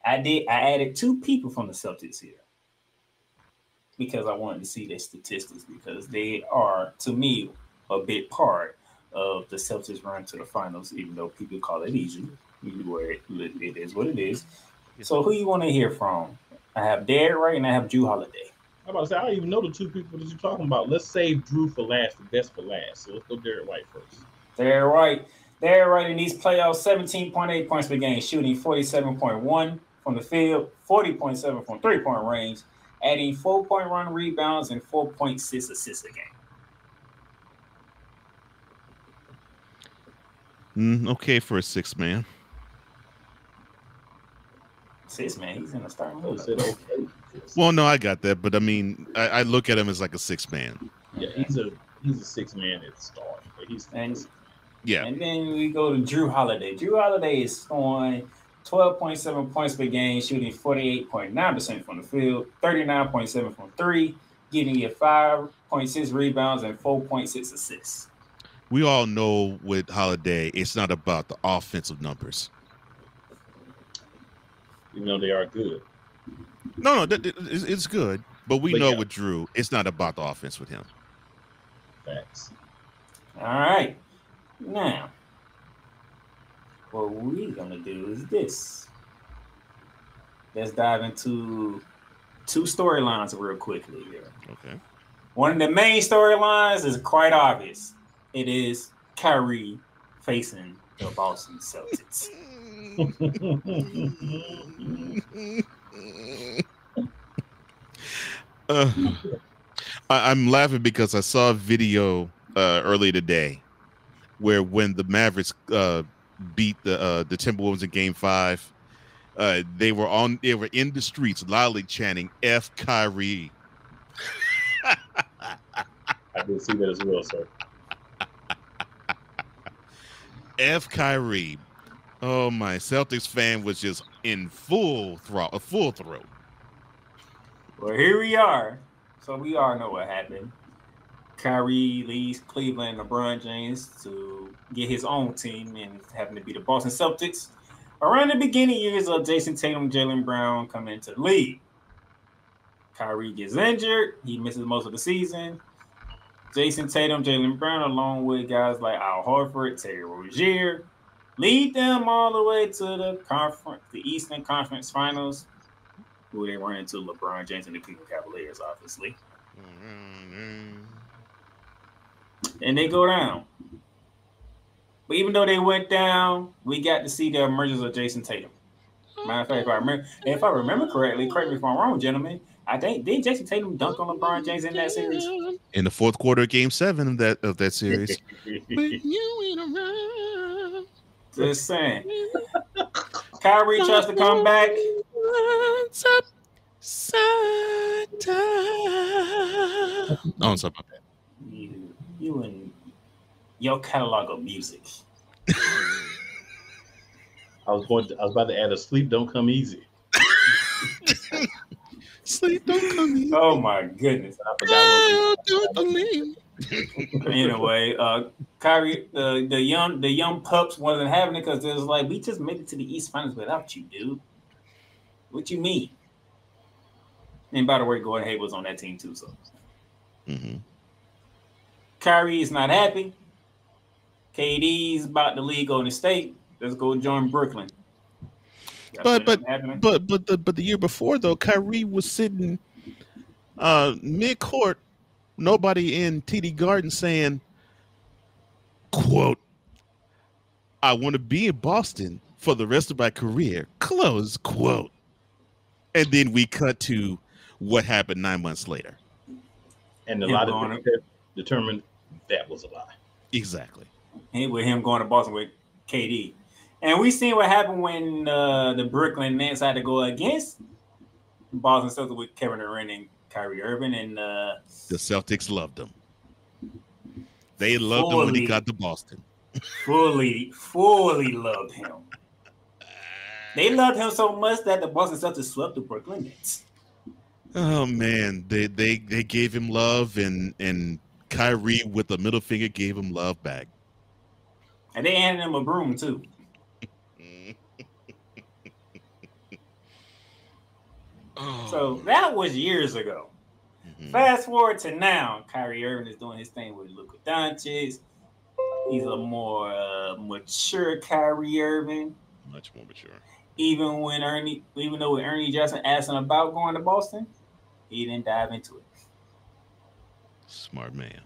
I added 2 people from the Celtics here because I wanted to see their statistics because they are, to me, a big part of the Celtics run to the finals, even though people call it easy. It is what it is. So who you want to hear from? I have Derek Wright and I have Drew Holiday. I'm about to say, I don't even know the 2 people that you're talking about. Let's save Drew for last, the best for last. So let's go Derek White first. Derek Wright in these playoffs, 17.8 points per game, shooting 47.1 from the field, 40.7 from three-point range, adding 4.1 rebounds and 4.6 assists a game. Okay for a 6 man. 6 man, he's in the starting mode. Okay. Well, no, I got that, but I mean, I look at him as like a 6 man. Yeah, he's a 6 man at the start, but he's yeah. And then we go to Drew Holiday. Drew Holiday is scoring 12.7 points per game, shooting 48.9% from the field, 39.7 from 3, giving you 5.6 rebounds and 4.6 assists. We all know with Holiday, it's not about the offensive numbers. Even though they are good. No, it's good. But we know with Drew, it's not about the offense with him. Facts. All right. Now, what we're going to do is this. Let's dive into 2 storylines real quickly here. Okay. One of the main storylines is quite obvious. It is Kyrie facing the Boston Celtics. I'm laughing because I saw a video earlier today where when the Mavericks beat the Timberwolves in Game 5, they were in the streets loudly chanting "F Kyrie." I did see that as well, sir. F Kyrie. Oh, my Celtics fan was just in full throat. Well, here we are. So we all know what happened. Kyrie leaves Cleveland and LeBron James to get his own team and having to be the Boston Celtics. Around the beginning years of Jason Tatum, Jaylen Brown come into the league. Kyrie gets injured. He misses most of the season. Jason Tatum, Jaylen Brown, along with guys like Al Horford, Terry Rozier, lead them all the way to the Eastern Conference Finals, who they run into LeBron James and the Cleveland Cavaliers, obviously. And they go down. But even though they went down, we got to see the emergence of Jason Tatum. Matter of fact, if I remember correctly, correct me if I'm wrong, gentlemen, I think did Jason Tatum dunk on LeBron James in that series? In the fourth quarter of Game 7 of that series. Just saying. Kyrie tries to come back. Oh, something about that. You and your catalog of music. I was about to add a sleep don't come easy. Sleep don't come easy. Oh my goodness. I forgot Anyway, Kyrie, the young pups wasn't having it because it was like, we just made it to the East Finals without you, dude. What you mean? And by the way, Gordon Hayward was on that team too, so. Mm-hmm. Kyrie is not happy. KD's about to leave Golden State. Let's go join Brooklyn. But the year before though, Kyrie was sitting mid-court, nobody in TD Garden saying, quote, "I want to be in Boston for the rest of my career," close quote. And then we cut to what happened 9 months later. And a lot of people determined that was a lie. Exactly. And with him going to Boston with KD. And we seen what happened when the Brooklyn Nets had to go against Boston Celtics with Kevin Durant and Kyrie Irving. And the Celtics loved him. They loved him when he got to Boston. Fully loved him. They loved him so much that the Boston Celtics swept the Brooklyn Nets. Oh man, they gave him love, and Kyrie with the middle finger gave him love back. And they handed him a broom too. So that was years ago. Mm-hmm. Fast forward to now, Kyrie Irving is doing his thing with Luka Doncic. He's a more mature Kyrie Irving. Much more mature. Even though Ernie Johnson asked him about going to Boston, he didn't dive into it. Smart man.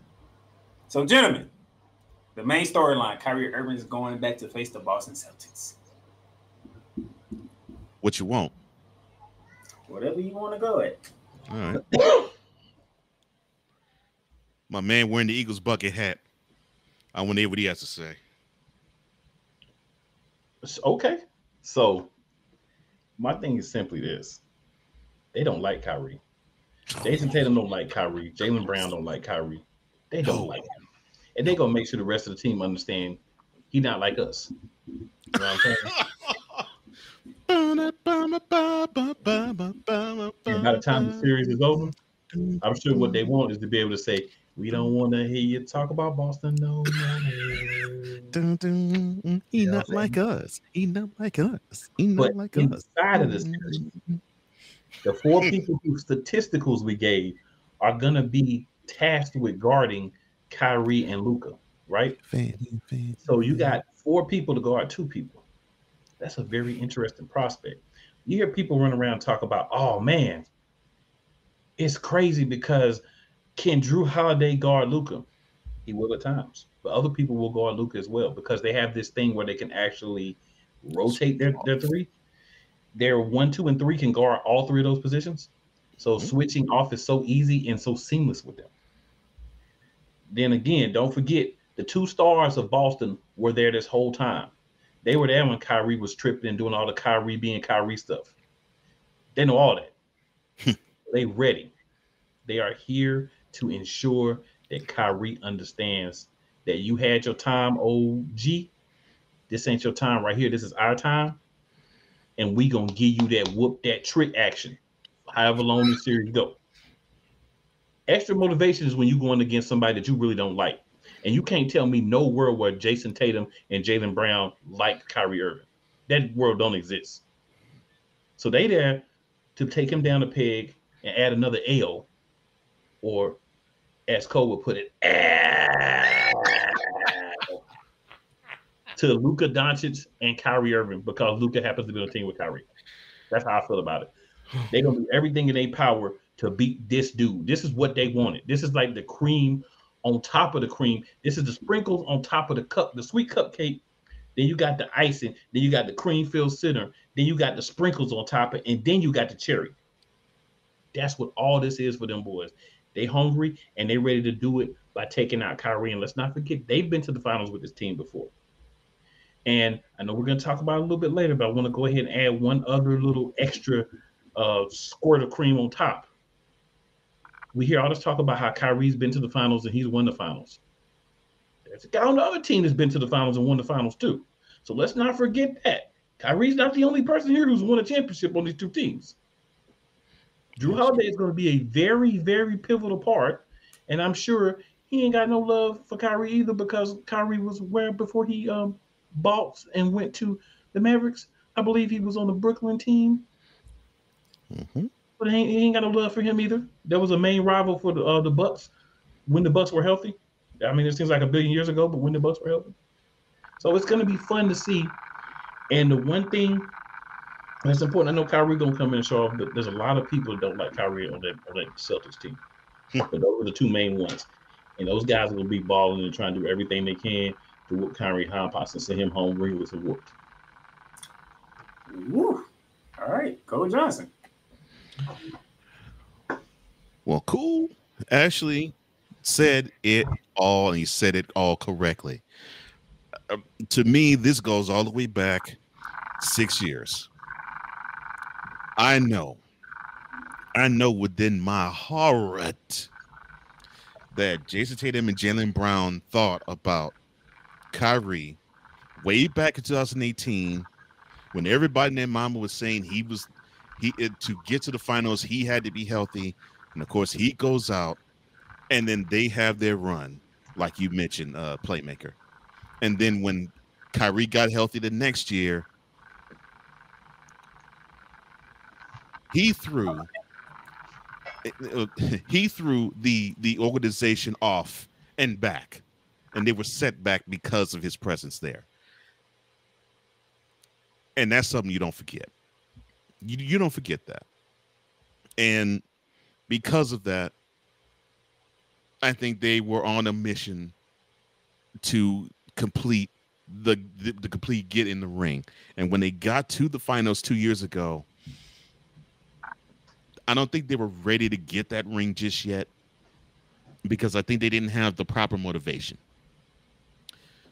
So, gentlemen, the main storyline: Kyrie Irving is going back to face the Boston Celtics. What you want? Whatever you want to go at. All right. My man wearing the Eagles bucket hat. I want to hear what he has to say. Okay. So, my thing is simply this. They don't like Kyrie. Jason Tatum don't like Kyrie. Jaylen Brown don't like Kyrie. They don't like him. And they're going to make sure the rest of the team understand he not like us. You know what I'm saying? And by the time the series is over, I'm sure what they want is to be able to say, we don't want to hear you talk about Boston no more. He not like us. He not like us. He not like us. Inside of this series, the 4 people whose statisticals we gave are going to be tasked with guarding Kyrie and Luka, right? So you got 4 people to guard 2 people. That's a very interesting prospect. You hear people run around and talk about, oh, man, it's crazy because can Drew Holiday guard Luka? He will at times. But other people will guard Luka as well because they have this thing where they can actually rotate their 3. Their 1, 2, and 3 can guard all 3 of those positions. So switching off is so easy and so seamless with them. Then again, don't forget the 2 stars of Boston were there this whole time. They were there when Kyrie was tripping and doing all the Kyrie being Kyrie stuff. They know all that. They ready. They are here to ensure that Kyrie understands that you had your time, OG. This ain't your time right here. This is our time. And we gonna give you that whoop, that trick action, however long this series go. Extra motivation is when you're going against somebody that you really don't like. And you can't tell me no world where Jason Tatum and Jaylen Brown like Kyrie Irving. That world don't exist. So they there to take him down a peg and add another L, or as Cole would put it, to Luka Doncic and Kyrie Irving, because Luka happens to be on a team with Kyrie. That's how I feel about it. They're going to do everything in their power to beat this dude. This is what they wanted. This is like the cream on top of the cream. This is the sprinkles on top of the cup, the sweet cupcake. Then you got the icing. Then you got the cream-filled center. Then you got the sprinkles on top of it. And then you got the cherry. That's what all this is for them boys. They hungry, and they ready to do it by taking out Kyrie. And let's not forget, they've been to the finals with this team before. And I know we're going to talk about it a little bit later, but I want to go ahead and add one other little extra squirt of cream on top. We hear all this talk about how Kyrie's been to the finals and he's won the finals. There's a guy on the other team that's been to the finals and won the finals too. So let's not forget that. Kyrie's not the only person here who's won a championship on these 2 teams. Jrue Holiday is going to be a very, very pivotal part. And I'm sure he ain't got no love for Kyrie either, because Kyrie was where before he bought and went to the Mavericks. I believe he was on the Brooklyn team. Mm-hmm. But he ain't got no love for him either. There was a main rival for the Bucks when the Bucks were healthy. I mean, it seems like a billion years ago, but when the Bucks were healthy. So it's going to be fun to see. And the one thing that's important, I know Kyrie going to come in and show off, but there's a lot of people that don't like Kyrie on that Celtics team. But those are the 2 main ones. And those guys will be balling and trying to do everything they can to whoop Kyrie High-Pots and send him home where he was whooped. Woo. All right, Cole Johnson. Well, cool. Ashley said it all, and he said it all correctly. To me, this goes all the way back 6 years. I know within my heart that Jason Tatum and Jaylen Brown thought about Kyrie way back in 2018, when everybody in their mama was saying to get to the finals, he had to be healthy. And of course, he goes out, and then they have their run, like you mentioned, Playmaker. And then when Kyrie got healthy the next year, he threw the organization off and back, and they were set back because of his presence there. And that's something you don't forget. You don't forget that. And because of that, I think they were on a mission to complete the complete get in the ring. And when they got to the finals 2 years ago, I don't think they were ready to get that ring just yet, because I think they didn't have the proper motivation.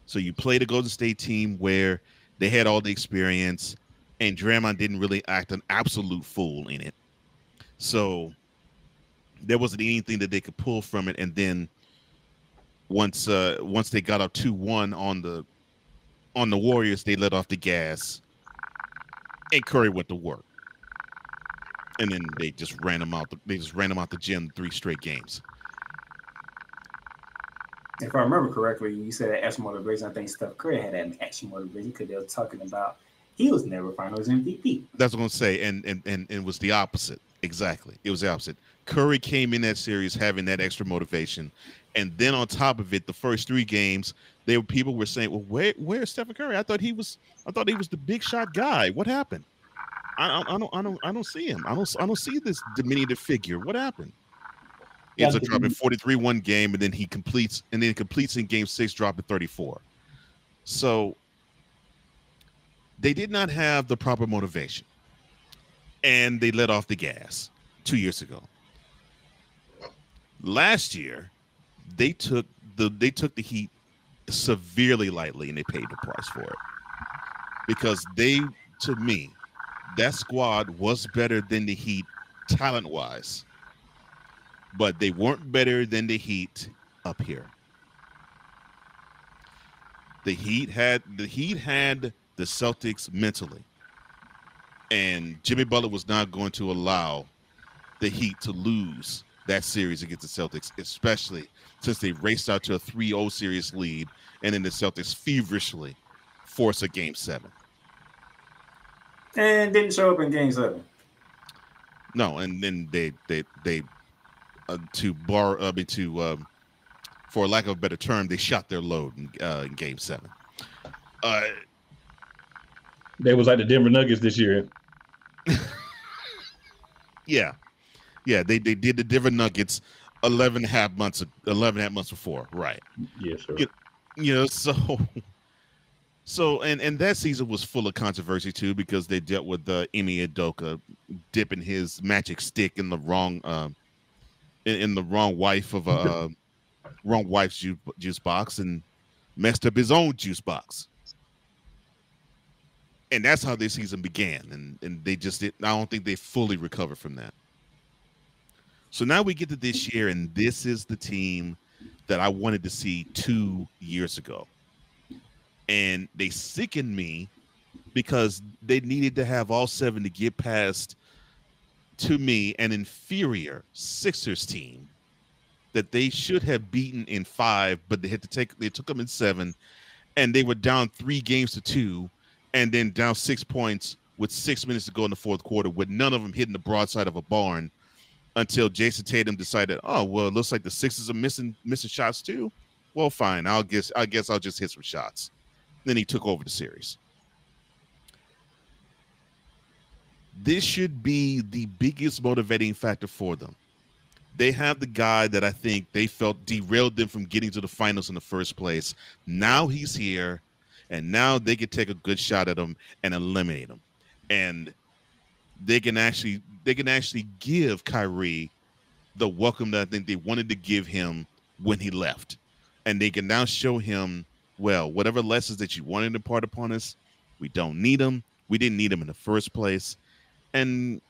So you played a Golden State team where they had all the experience, and Draymond didn't really act an absolute fool in it. So there wasn't anything that they could pull from it. And then once they got up 2-1 on the Warriors, they let off the gas, and Curry went to work. And then they just ran him out. They just ran him out the gym 3 straight games. If I remember correctly, you said that extra motivation. I think Steph Curry had that extra motivation because they were talking about he was never Finals MVP. That's what I'm going to say, and it was the opposite. Exactly, it was the opposite. Curry came in that series having that extra motivation, and then on top of it, the first 3 games, people were saying, "Well, where's Stephen Curry? I thought he was the big shot guy. What happened? I don't see him. I don't see this diminutive figure. What happened?" It's a drop in 43 one game, and then he completes in game 6, dropping 34. So they did not have the proper motivation, and they let off the gas 2 years ago. Last year, they took the Heat severely lightly, and they paid the price for it because to me, that squad was better than the Heat talent-wise, but they weren't better than the Heat up here. The Heat had the Celtics mentally, and Jimmy Butler was not going to allow the Heat to lose that series against the Celtics, especially since they raced out to a 3-0 series lead, and then the Celtics feverishly forced a Game 7. And didn't show up in Game 7. No, and then they for lack of a better term, they shot their load in Game 7. They was like the Denver Nuggets this year. Yeah, they did the Denver Nuggets 11 and a half months before, right? Yes, sir. So and that season was full of controversy too, because they dealt with Ime Udoka dipping his magic stick in the wrong wrong wife's juice box and messed up his own juice box. And that's how this season began, and they just did. I don't think they fully recovered from that. So now we get to this year, and this is the team that I wanted to see 2 years ago. And they sickened me because they needed to have all 7 to get past, to me, an inferior Sixers team that they should have beaten in 5, but they took them in 7, and they were down 3-2, and then down 6 points with 6 minutes to go in the fourth quarter, with none of them hitting the broadside of a barn until Jason Tatum decided, oh, well, it looks like the Sixers are missing shots too. Well, fine. I guess I'll just hit some shots. Then he took over the series. This should be the biggest motivating factor for them. They have the guy that I think they felt derailed them from getting to the finals in the first place. Now he's here, and now they can take a good shot at him and eliminate him. And they can actually give Kyrie the welcome that I think they wanted to give him when he left. And they can now show him, well, whatever lessons that you wanted to impart upon us, we don't need them. We didn't need them in the first place. And,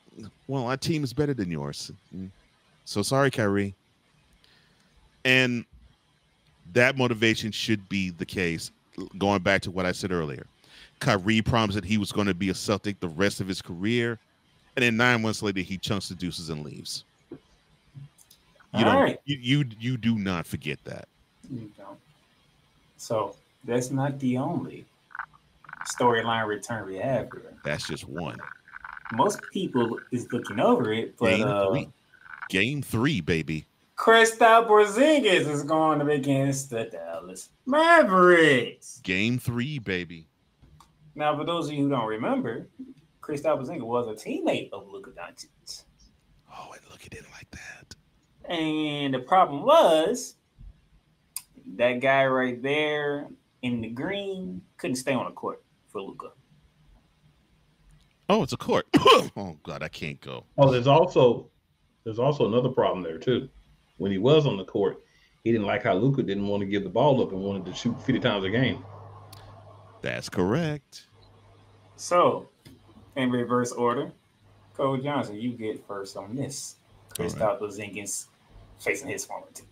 well, our team is better than yours. So sorry, Kyrie. And that motivation should be the case, going back to what I said earlier. Kyrie promised that he was going to be a Celtic the rest of his career. And then 9 months later, he chunks the deuces and leaves. You do not forget that. You don't. So that's not the only storyline return we have here. That's just one. Most people is looking over it, but Game 3, baby. Kristaps Porzingis is going up against the Dallas Mavericks. Game 3, baby. Now, for those of you who don't remember, Kristaps Porzingis was a teammate of Luka Doncic. Oh, and look at it like that. And the problem was that guy right there in the green couldn't stay on the court for Luka. Oh, it's a court. Oh God, I can't go. Oh, there's also another problem there too. When he was on the court, he didn't like how Luka didn't want to give the ball up and wanted to shoot 50 times a game. That's correct. So, in reverse order, Cole Johnson, you get first on this. Kristaps Porzingis facing his former team.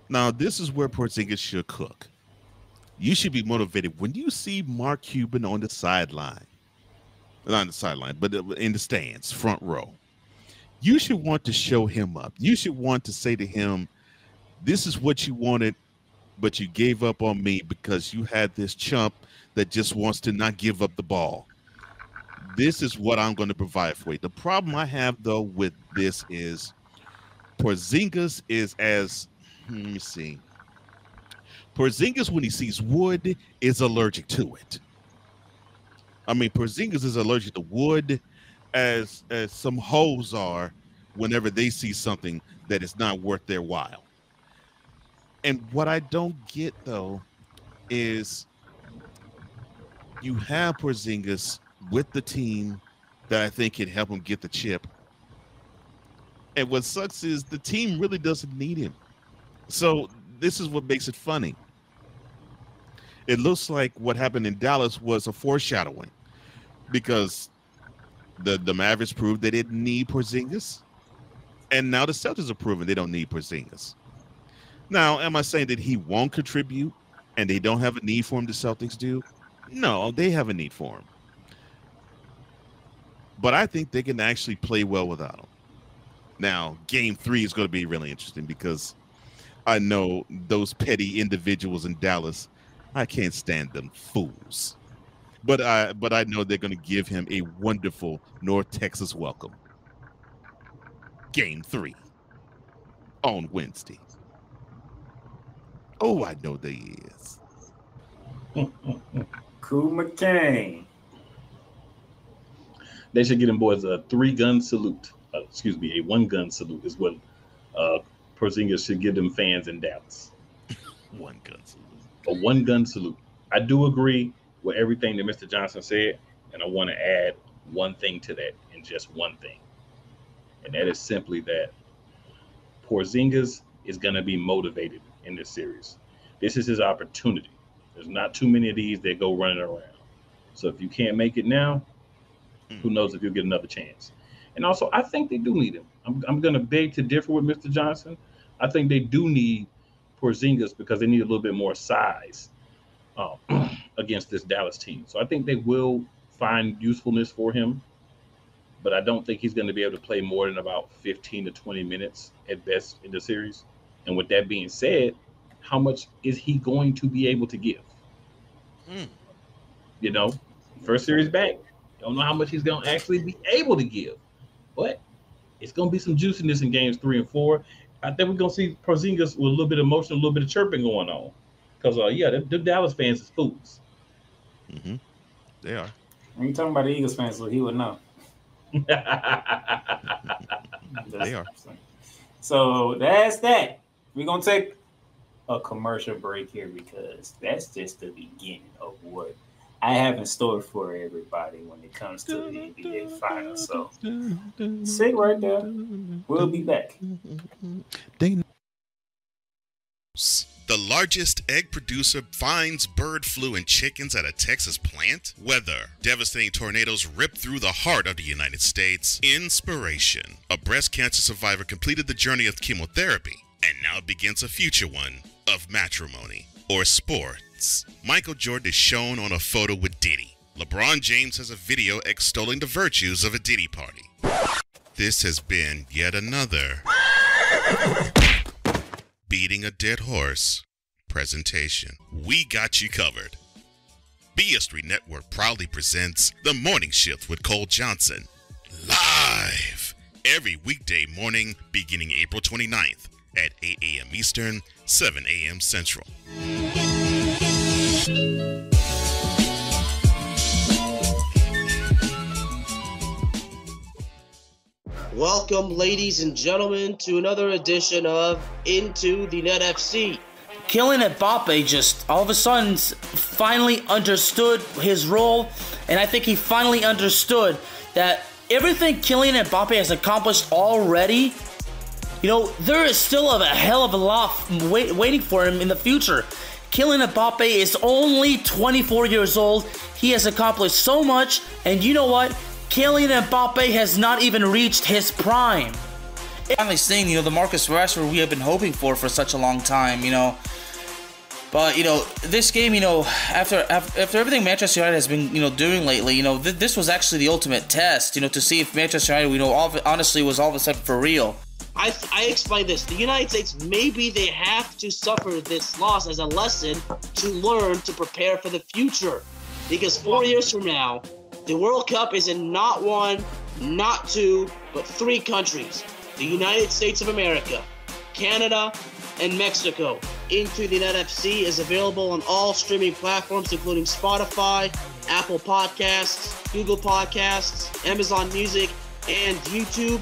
Now, this is where Porzingis should cook. You should be motivated when you see Mark Cuban on the sideline. Not on the sideline, but in the stands, front row. You should want to show him up. You should want to say to him, this is what you wanted, but you gave up on me because you had this chump that just wants to not give up the ball. This is what I'm going to provide for you. The problem I have, though, with this is Porzingis is let me see. Porzingis, when he sees wood, is allergic to it. I mean, Porzingis is allergic to wood as some hoes are whenever they see something that is not worth their while. And what I don't get, though, is you have Porzingis with the team that I think can help him get the chip. And what sucks is the team really doesn't need him. So this is what makes it funny. It looks like what happened in Dallas was a foreshadowing, because the Mavericks proved they didn't need Porzingis, and now the Celtics are proving they don't need Porzingis. Now, am I saying that he won't contribute and they don't have a need for him, the Celtics do? No, they have a need for him. But I think they can actually play well without him. Now, game 3 is going to be really interesting, because I know those petty individuals in Dallas, I can't stand them fools. But I know they're going to give him a wonderful North Texas welcome. Game 3 on Wednesday. Oh, I know they is. Cool McCain. They should get them boys a 3-gun salute. A 1-gun salute is what Porzingis should give them fans in Dallas. 1-gun salute. A 1-gun salute. I do agree with everything that Mr. Johnson said, and I want to add one thing to that, and just one thing. And that is simply that Porzingis is going to be motivated in this series. This is his opportunity. There's not too many of these that go running around. So if you can't make it now, who knows if you'll get another chance. And also, I think they do need him. I'm going to beg to differ with Mr. Johnson. I think they do need Porzingis because they need a little bit more size against this Dallas team. So I think they will find usefulness for him, but I don't think he's going to be able to play more than about 15 to 20 minutes at best in the series. And with that being said, how much is he going to be able to give? You know, first series back. Don't know how much he's going to actually be able to give, but it's going to be some juiciness in games 3 and 4. I think we're going to see Porzingis with a little bit of motion, a little bit of chirping going on. Because, the Dallas fans is fools. Mm-hmm. They are. When you talking about the Eagles fans, so he would know. They are. So that's that. We're going to take a commercial break here because that's just the beginning of what I have in store for everybody when it comes to the NBA Finals. So sit right there. We'll be back. The largest egg producer finds bird flu in chickens at a Texas plant. Weather. Devastating tornadoes rip through the heart of the United States. Inspiration. A breast cancer survivor completed the journey of chemotherapy and now begins a future one of matrimony or sports. Michael Jordan is shown on a photo with Diddy. LeBron James has a video extolling the virtues of a Diddy party. This has been yet another Beating a Dead Horse presentation. We got you covered. BS3 Network proudly presents The Morning Shift with Cole Johnson. Live every weekday morning beginning April 29th at 8 a.m. Eastern, 7 a.m. Central. Welcome, ladies and gentlemen, to another edition of Into the Net FC. Kylian Mbappe just all of a sudden finally understood his role, and I think he finally understood that everything Kylian Mbappe has accomplished already, there is still a hell of a lot waiting for him in the future. Kylian Mbappe is only 24 years old. He has accomplished so much, and you know what? Kylian Mbappe has not even reached his prime. Finally seeing, the Marcus Rashford we have been hoping for such a long time, But, this game, after everything Manchester United has been, doing lately, this was actually the ultimate test, to see if Manchester United, honestly was all of a sudden for real. I explained this. The United States, maybe they have to suffer this loss as a lesson to learn to prepare for the future. Because 4 years from now, the World Cup is in not 1, not 2, but 3 countries. The United States of America, Canada, and Mexico. Into the Net FC is available on all streaming platforms, including Spotify, Apple Podcasts, Google Podcasts, Amazon Music, and YouTube.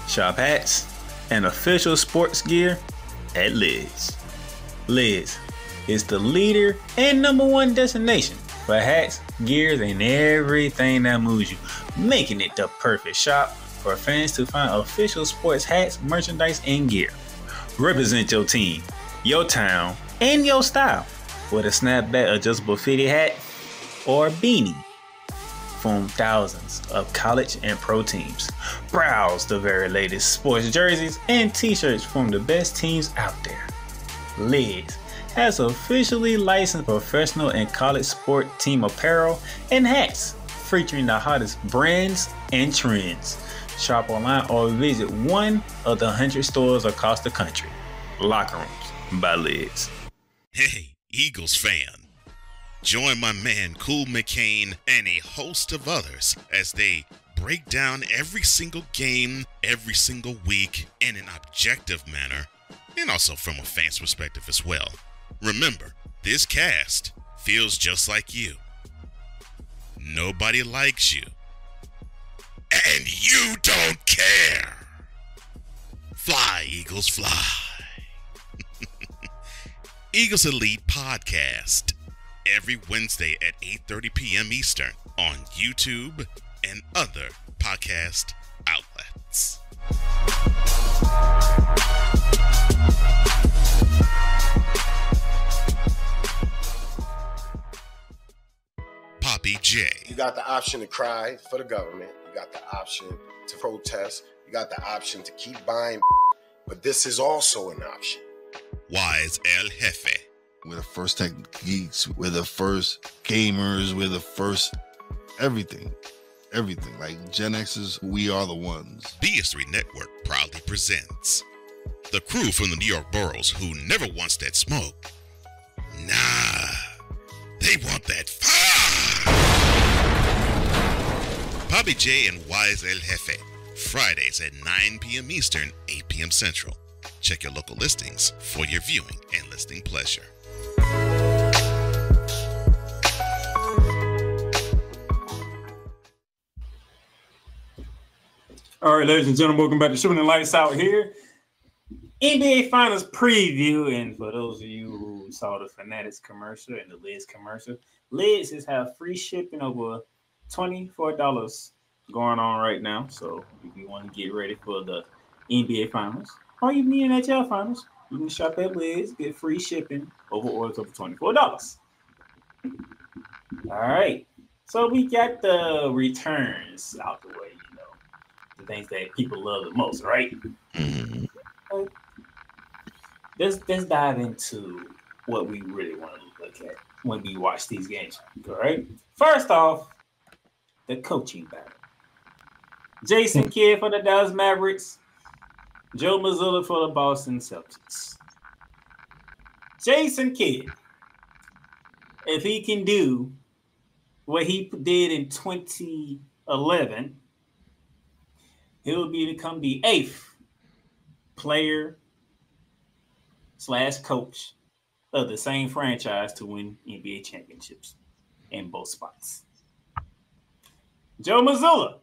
Shop hats and official sports gear at Liz. Liz is the leader and #1 destination for hats, gears, and everything that moves you, making it the perfect shop for fans to find official sports hats, merchandise, and gear. Represent your team, your town, and your style with a snapback adjustable fitted hat or beanie from thousands of college and pro teams. Browse the very latest sports jerseys and t-shirts from the best teams out there. Lids has officially licensed professional and college sport team apparel and hats featuring the hottest brands and trends. Shop online or visit one of the 100 stores across the country. Locker Rooms by Lids. Hey, Eagles fan. Join my man Cool McCain and a host of others as they break down every single game, every single week in an objective manner, and also from a fan's perspective as well. Remember, this cast feels just like you. Nobody likes you. And you don't care. Fly, Eagles, fly. Eagles Elite Podcast. Every Wednesday at 8:30 p.m. Eastern on YouTube and other podcast outlets. Poppy J. You got the option to cry for the government. You got the option to protest. You got the option to keep buying. But this is also an option. Wise El Jefe. We're the first tech geeks. We're the first gamers. We're the first everything. Everything. Like Gen X's, we are the ones. BS3 Network proudly presents the crew from the New York boroughs who never wants that smoke. Nah, they want that fire. Poppy J and Wise El Jefe. Fridays at 9 p.m. Eastern, 8 p.m. Central. Check your local listings for your viewing and listening pleasure. All right, ladies and gentlemen, welcome back to Shooting the Lights Out here. NBA Finals preview. And for those of you who saw the Fanatics commercial and the Lids commercial, Lids is have free shipping over $24 going on right now. So if you want to get ready for the NBA Finals or even the NHL Finals, you can shop at Lids, get free shipping over orders over $24. All right. So we got the returns out the way. The things that people love the most, right? Mm-hmm. Let's dive into what we really want to look at when we watch these games. All right. First off, the coaching battle. Jason Kidd for the Dallas Mavericks, Joe Mazzulla for the Boston Celtics. Jason Kidd, if he can do what he did in 2011, he will become the 8th player / coach of the same franchise to win NBA championships in both spots. Joe Mazzulla,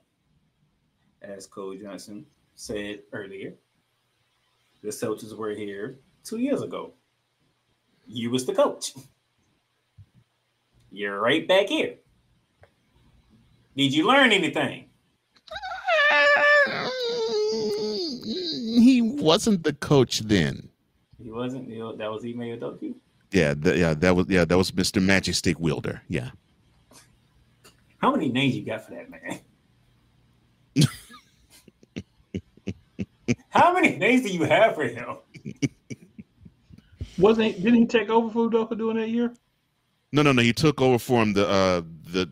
as Cole Johnson said earlier, the Celtics were here 2 years ago. You was the coach. You're right back here. Did you learn anything? He wasn't the coach then. He wasn't. That was Ime Udoka. That was Mr. Magic Stick Wielder. Yeah. How many names you got for that man? How many names do you have for him? Didn't he take over for Udoka during that year? No. He took over for him the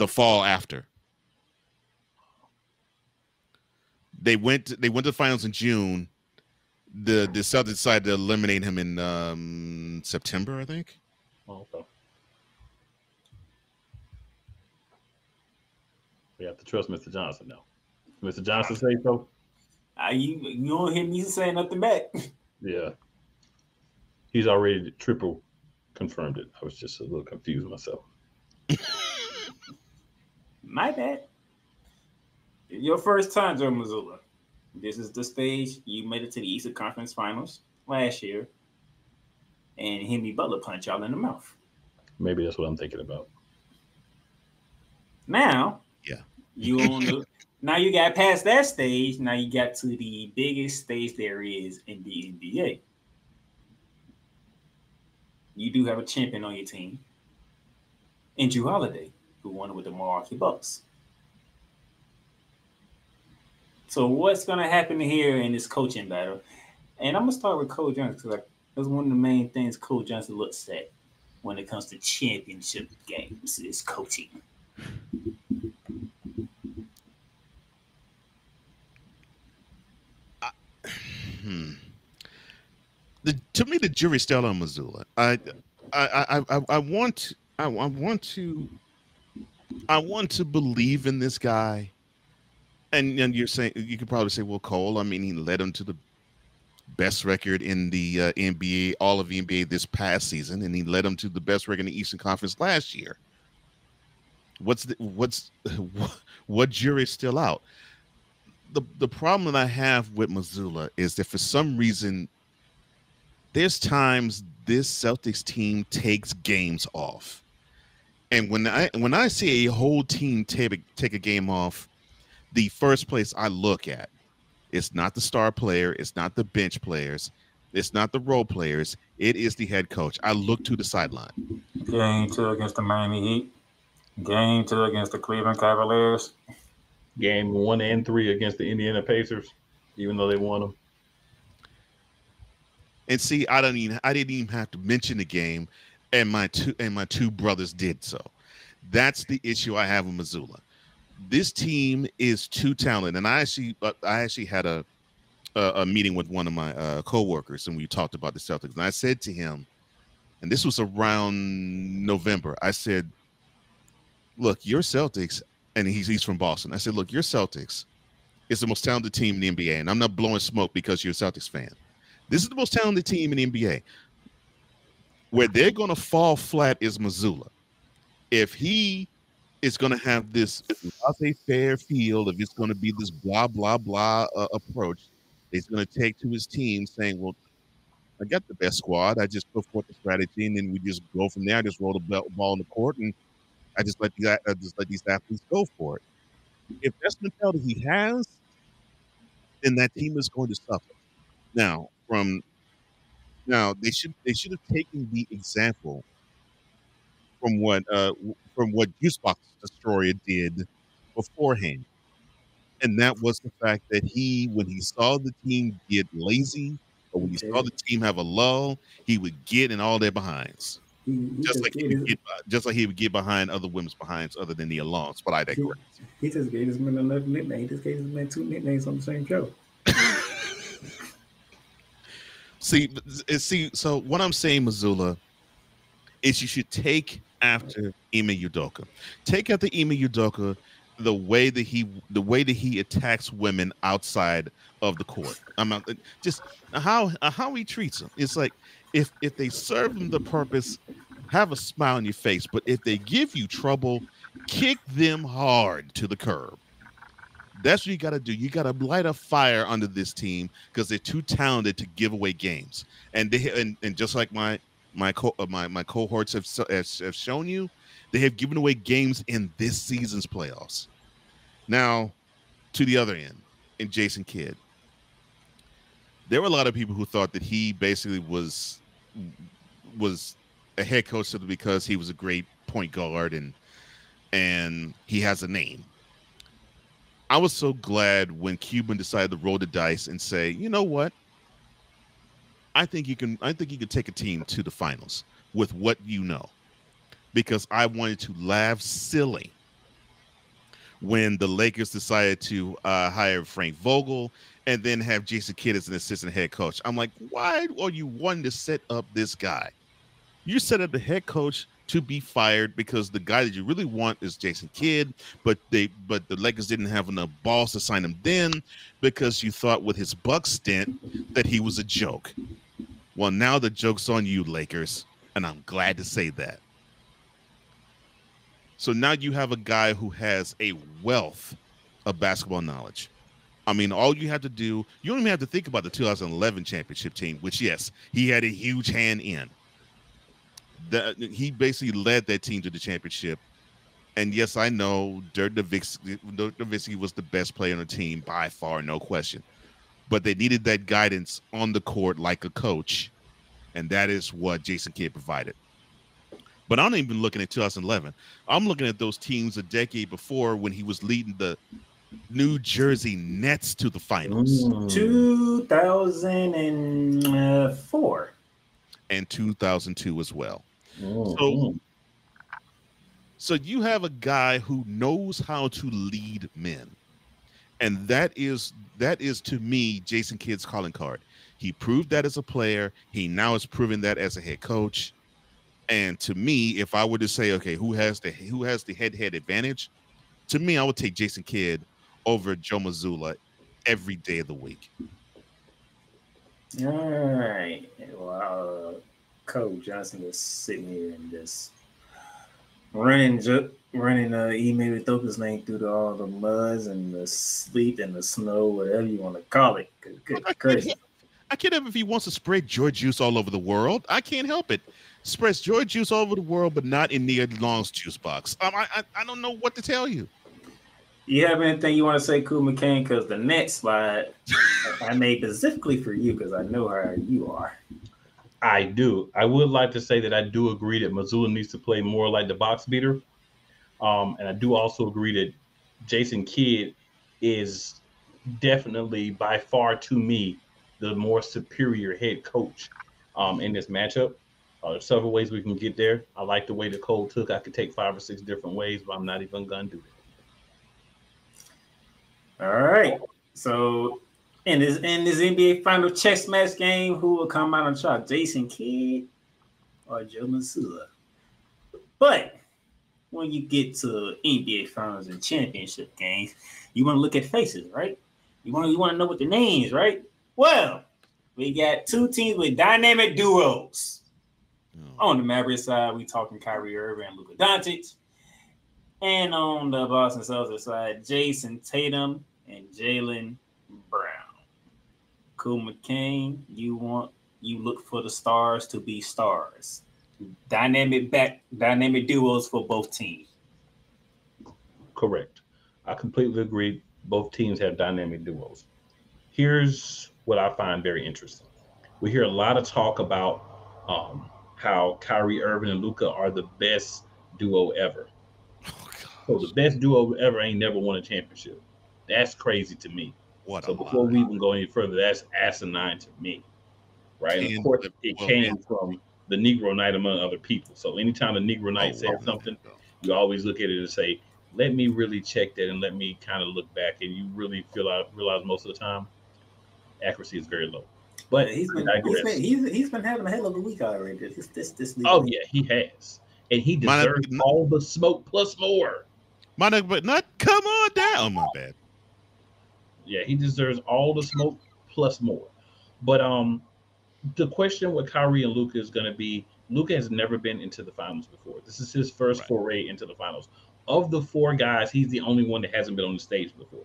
fall after. They went to the finals in June. The Celtics decided to eliminate him in September, I think. Oh, okay. We have to trust Mr. Johnson now. Mr. Johnson say so? You don't hear me saying nothing back. Yeah. He's already triple confirmed it. I was just a little confused myself. My bad. Your first time, Joe Mazzulla. This is the stage. You made it to the Eastern Conference Finals last year, and Henry Butler punched y'all in the mouth. Maybe that's what I'm thinking about. Now, yeah, now you got past that stage. Now you got to the biggest stage there is in the NBA. You do have a champion on your team, and Drew Holiday, who won with the Milwaukee Bucks. So what's going to happen here in this coaching battle? And I'm going to start with Coach Johnson because that's one of the main things Coach Johnson looks at when it comes to championship games is coaching. To me, the jury's still on Mazzulla. I want to believe in this guy. And you're saying, you could probably say, well, Cole, I mean, he led him to the best record in the NBA, all of the NBA this past season, and he led him to the best record in the Eastern Conference last year. What jury's still out? The problem that I have with Mazzulla is that for some reason, there's times this Celtics team takes games off, and when I see a whole team take a game off, the first place I look at, it's not the star player, it's not the bench players, it's not the role players, it is the head coach. I look to the sideline. Game 2 against the Miami Heat. Game 2 against the Cleveland Cavaliers. Game 1 and 3 against the Indiana Pacers, even though they won them. And see, I didn't even have to mention the game, and my two brothers did so. That's the issue I have with Mazzulla. This team is too talented, and I actually had a meeting with one of my coworkers, and we talked about the Celtics. And I said to him, and this was around November, I said, "Look, your Celtics," and he's from Boston. I said, "Look, your Celtics is the most talented team in the NBA, and I'm not blowing smoke because you're a Celtics fan. This is the most talented team in the NBA. Where they're going to fall flat is Mazzulla. If he is going to have this laissez-faire feel, if it's going to be this blah, blah, blah approach, he's going to take to his team saying, well, I got the best squad. I just put forth the strategy, and then we just go from there. I just roll the ball in the court, and I just let these athletes go for it. If that's the mentality he has, then that team is going to suffer. Now, they should have taken the example from what Juicebox Destroyer did beforehand, and that was the fact that when he saw the team get lazy, or when he saw the team have a lull, he would get in all their behinds, just like he would get behind other women's behinds other than the alums. But I digress. He just gave his man another nickname. He just gave his man 2 nicknames on the same show. See. So what I'm saying, Mazzulla, is you should take after Ime Udoka. Take after Ime Udoka the way that he attacks women outside of the court. I'm not just how he treats them. It's like if they serve him the purpose, have a smile on your face. But if they give you trouble, kick them hard to the curb. That's what you got to do. You got to light a fire under this team because they're too talented to give away games. And just like my cohorts have shown you, they have given away games in this season's playoffs. Now, to the other end, in Jason Kidd, there were a lot of people who thought that he basically was a head coach simply because he was a great point guard and he has a name. I was so glad when Cuban decided to roll the dice and say, you know what? I think you can take a team to the finals with what you know. Because I wanted to laugh silly when the Lakers decided to hire Frank Vogel and then have Jason Kidd as an assistant head coach. I'm like, why are you wanting to set up this guy? You set up the head coach to be fired because the guy that you really want is Jason Kidd, but the Lakers didn't have enough balls to sign him then because you thought with his Bucks stint that he was a joke. Well, now the joke's on you, Lakers, and I'm glad to say that. So now you have a guy who has a wealth of basketball knowledge. I mean, all you have to do, you don't even have to think about the 2011 championship team, which, yes, he had a huge hand in. That he basically led that team to the championship. And yes, I know Dirk Nowitzki was the best player on the team by far, no question. But they needed that guidance on the court like a coach, and that is what Jason Kidd provided. But I'm not even looking at 2011. I'm looking at those teams a decade before when he was leading the New Jersey Nets to the finals. 2004. And 2002 as well. So you have a guy who knows how to lead men. And that is to me Jason Kidd's calling card. He proved that as a player. He now is proving that as a head coach. And to me, if I were to say, okay, who has the head-to-head advantage? To me, I would take Jason Kidd over Joe Mazzulla every day of the week. All right. Well, Coach Johnson was sitting here and just running email with Thopas name through all the muds and the sleet and the snow, whatever you want to call it. Crazy. I can't help if he wants to spread joy juice all over the world. I can't help it. Spreads joy juice all over the world, but not in Nia Long's juice box. I don't know what to tell you. You have anything you want to say, Cool McCain? Because the next slide I made specifically for you because I know how you are. I do. I would like to say that I do agree that Mazzulla needs to play more like the box beater. And I do also agree that Jason Kidd is definitely by far to me the more superior head coach in this matchup. There's several ways we can get there. I like the way the Cole took. I could take 5 or 6 different ways, but I'm not even going to do it. All right. So in this NBA final chess match game, who will come out on top, Jason Kidd or Joe Mazzulla? But when you get to NBA finals and championship games, you want to look at faces, right? You want to know what the names, right? Well, we got 2 teams with dynamic duos. On the Mavericks side, we talking Kyrie Irving and Luka Doncic. And on the Boston Celtics side, Jason Tatum and Jaylen Brown. Cool McCain, you look for the stars to be stars. Dynamic duos for both teams. Correct. I completely agree. Both teams have dynamic duos. Here's what I find very interesting. We hear a lot of talk about how Kyrie Irving and Luka are the best duo ever. So the best duo ever ain't never won a championship. That's crazy to me. Before we even go any further, that's asinine to me, right? And of course, it came from the Negro Night among other people. So anytime the Negro Night says something, you always look at it and say, let me really check that and let me kind of look back. And you really realize most of the time, accuracy is very low. But he's been having a hell of a week already. This week. Oh yeah, he has, and he deserves all the smoke plus more. But not come on down, my bad. Yeah, he deserves all the smoke plus more. But the question with Kyrie and Luka is going to be: Luka has never been into the finals before. This is his first foray into the finals. Of the 4 guys, he's the only one that hasn't been on the stage before.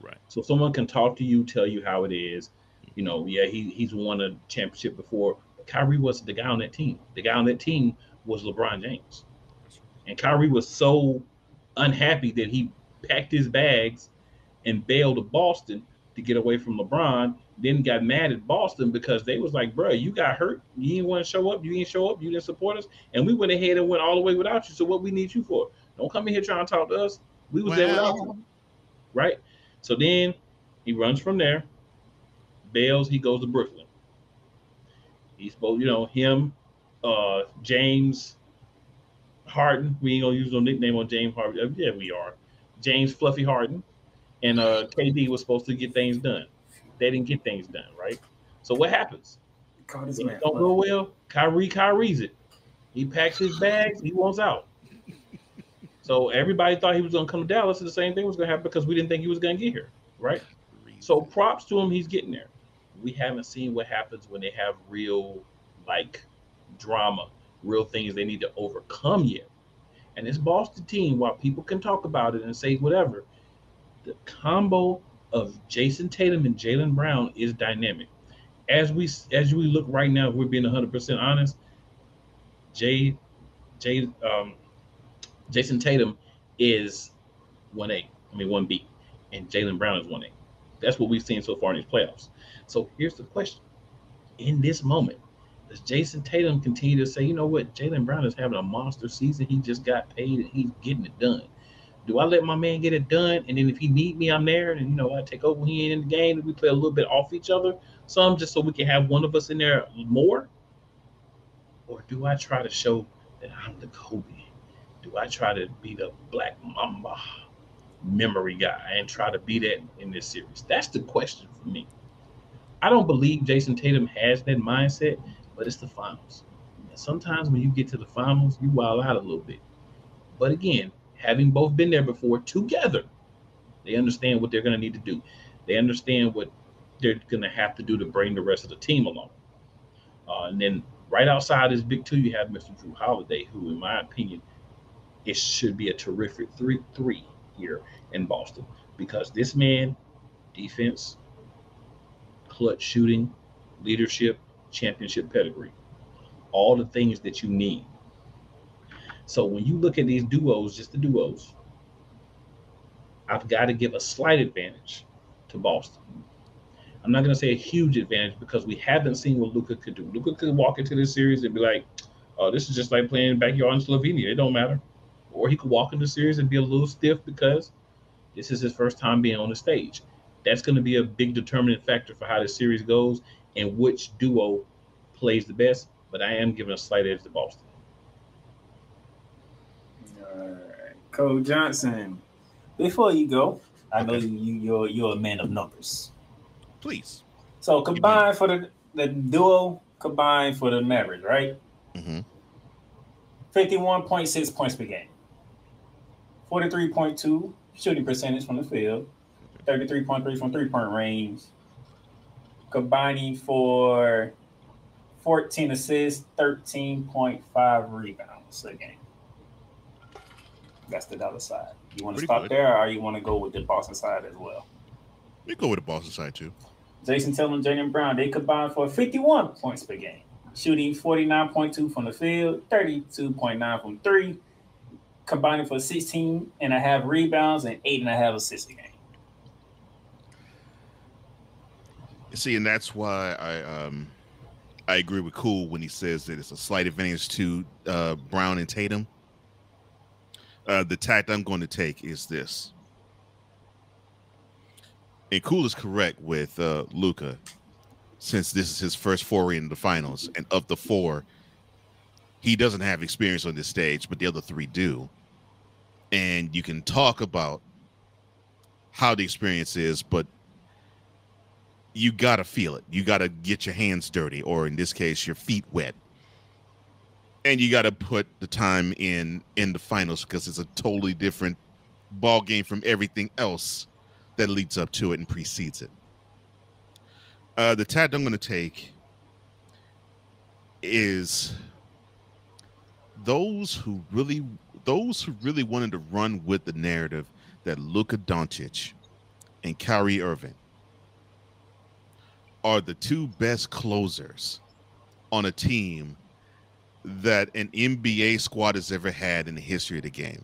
Right. So someone can talk to you, tell you how it is. You know, yeah, he's won a championship before. Kyrie wasn't the guy on that team. The guy on that team was LeBron James. And Kyrie was so unhappy that he packed his bags and bailed to Boston to get away from LeBron, then got mad at Boston because they was like, bro, you got hurt. You didn't want to show up. You didn't show up. You didn't support us. And we went ahead and went all the way without you. So what we need you for? Don't come in here trying to talk to us. We was there without you. Right? So then he runs from there, bails, he goes to Brooklyn. He's supposed, him, James Harden. We ain't gonna use no nickname on James Harden. Yeah, we are. James Fluffy Harden. And KD was supposed to get things done. They didn't get things done, right? So what happens? If it don't go well, Kyrie's it. He packs his bags, he wants out. So everybody thought he was going to come to Dallas, and the same thing was going to happen because we didn't think he was going to get here, right? So props to him, he's getting there. We haven't seen what happens when they have real, drama, real things they need to overcome yet. And this Boston team, while people can talk about it and say whatever, the combo of Jason Tatum and Jaylen Brown is dynamic. As we look right now, if we're being 100% honest, Jay, Jay, Jason Tatum is 1A. I mean 1B, and Jaylen Brown is 1A. That's what we've seen so far in these playoffs. So here's the question: in this moment, does Jason Tatum continue to say, you know what, Jaylen Brown is having a monster season. He just got paid and he's getting it done. Do I let my man get it done? And then if he need me, I'm there. And, I take over when he ain't in the game and we play a little bit off each other. Some just so we can have one of us in there more. Or do I try to show that I'm the Kobe? Do I try to be the Black Mamba memory guy and try to be that in this series? That's the question for me. I don't believe Jason Tatum has that mindset, but it's the finals. And sometimes when you get to the finals, you wild out a little bit. But again, having both been there before together, they understand what they're going to need to do. They understand what they're going to have to do to bring the rest of the team along. And then right outside this big two, you have Mr. Drew Holiday, who, in my opinion, it should be a terrific 3-3 here in Boston, because this man, defense, clutch shooting, leadership, championship pedigree, all the things that you need. So when you look at these duos, just the duos, I've got to give a slight advantage to Boston. I'm not going to say a huge advantage because we haven't seen what Luka could do. Luka could walk into this series and be like, oh, this is just like playing backyard in Slovenia. It don't matter. Or he could walk into the series and be a little stiff because this is his first time being on the stage. That's going to be a big determining factor for how the series goes and which duo plays the best. But I am giving a slight edge to Boston. All right, Cole Johnson. Before you go, I know you're a man of numbers. Please. So combined for the duo, combined for the Mavericks, right? Mm-hmm. 51.6 points per game. 43.2 shooting percentage from the field. 33.3 from three-point range. Combining for 14 assists, 13.5 rebounds a game. That's the Dallas side. You want to stop there, or you want to go with the Boston side as well? We go with the Boston side too. Jason Tatum and Jaylen Brown, they combined for 51 points per game, shooting 49.2 from the field, 32.9 from three, combining for 16.5 rebounds and 8.5 assists a game. See, and that's why I agree with Cool when he says that it's a slight advantage to Brown and Tatum. The tact I'm going to take is this. And Cool is correct with Luka, since this is his first foray in the finals. And of the four, he doesn't have experience on this stage, but the other three do. And you can talk about how the experience is, but you got to feel it. You got to get your hands dirty, or in this case, your feet wet. And you got to put the time in the finals, because it's a totally different ball game from everything else that leads up to it and precedes it. The tact I'm going to take is those who really wanted to run with the narrative that Luka Doncic and Kyrie Irving are the two best closers on a team that an NBA squad has ever had in the history of the game.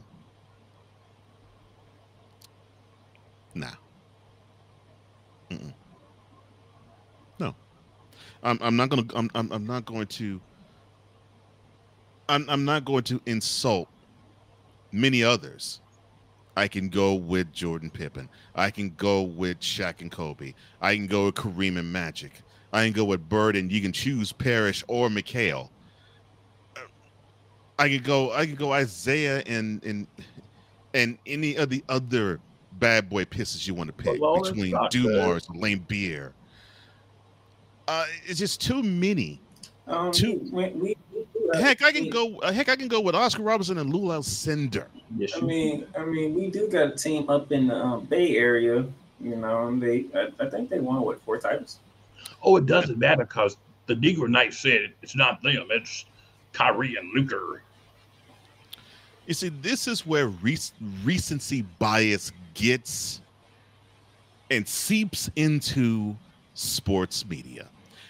Nah. No. I'm not going to insult many others. I can go with Jordan Pippen. I can go with Shaq and Kobe. I can go with Kareem and Magic. I can go with Bird, and you can choose Parrish or McHale. I could go Isaiah and any of the other bad boy pisses you want to pick between Dumars and Lane Beer. It's just too many. Heck, I can go with Oscar Robertson and Lou Alcindor. Yes, I mean, we do got a team up in the Bay Area. You know, and I think they won 4 titles. Oh, it doesn't matter because the Negro Knights said it's not them; it's Kyrie and Luka. You see, this is where recency bias gets and seeps into sports media.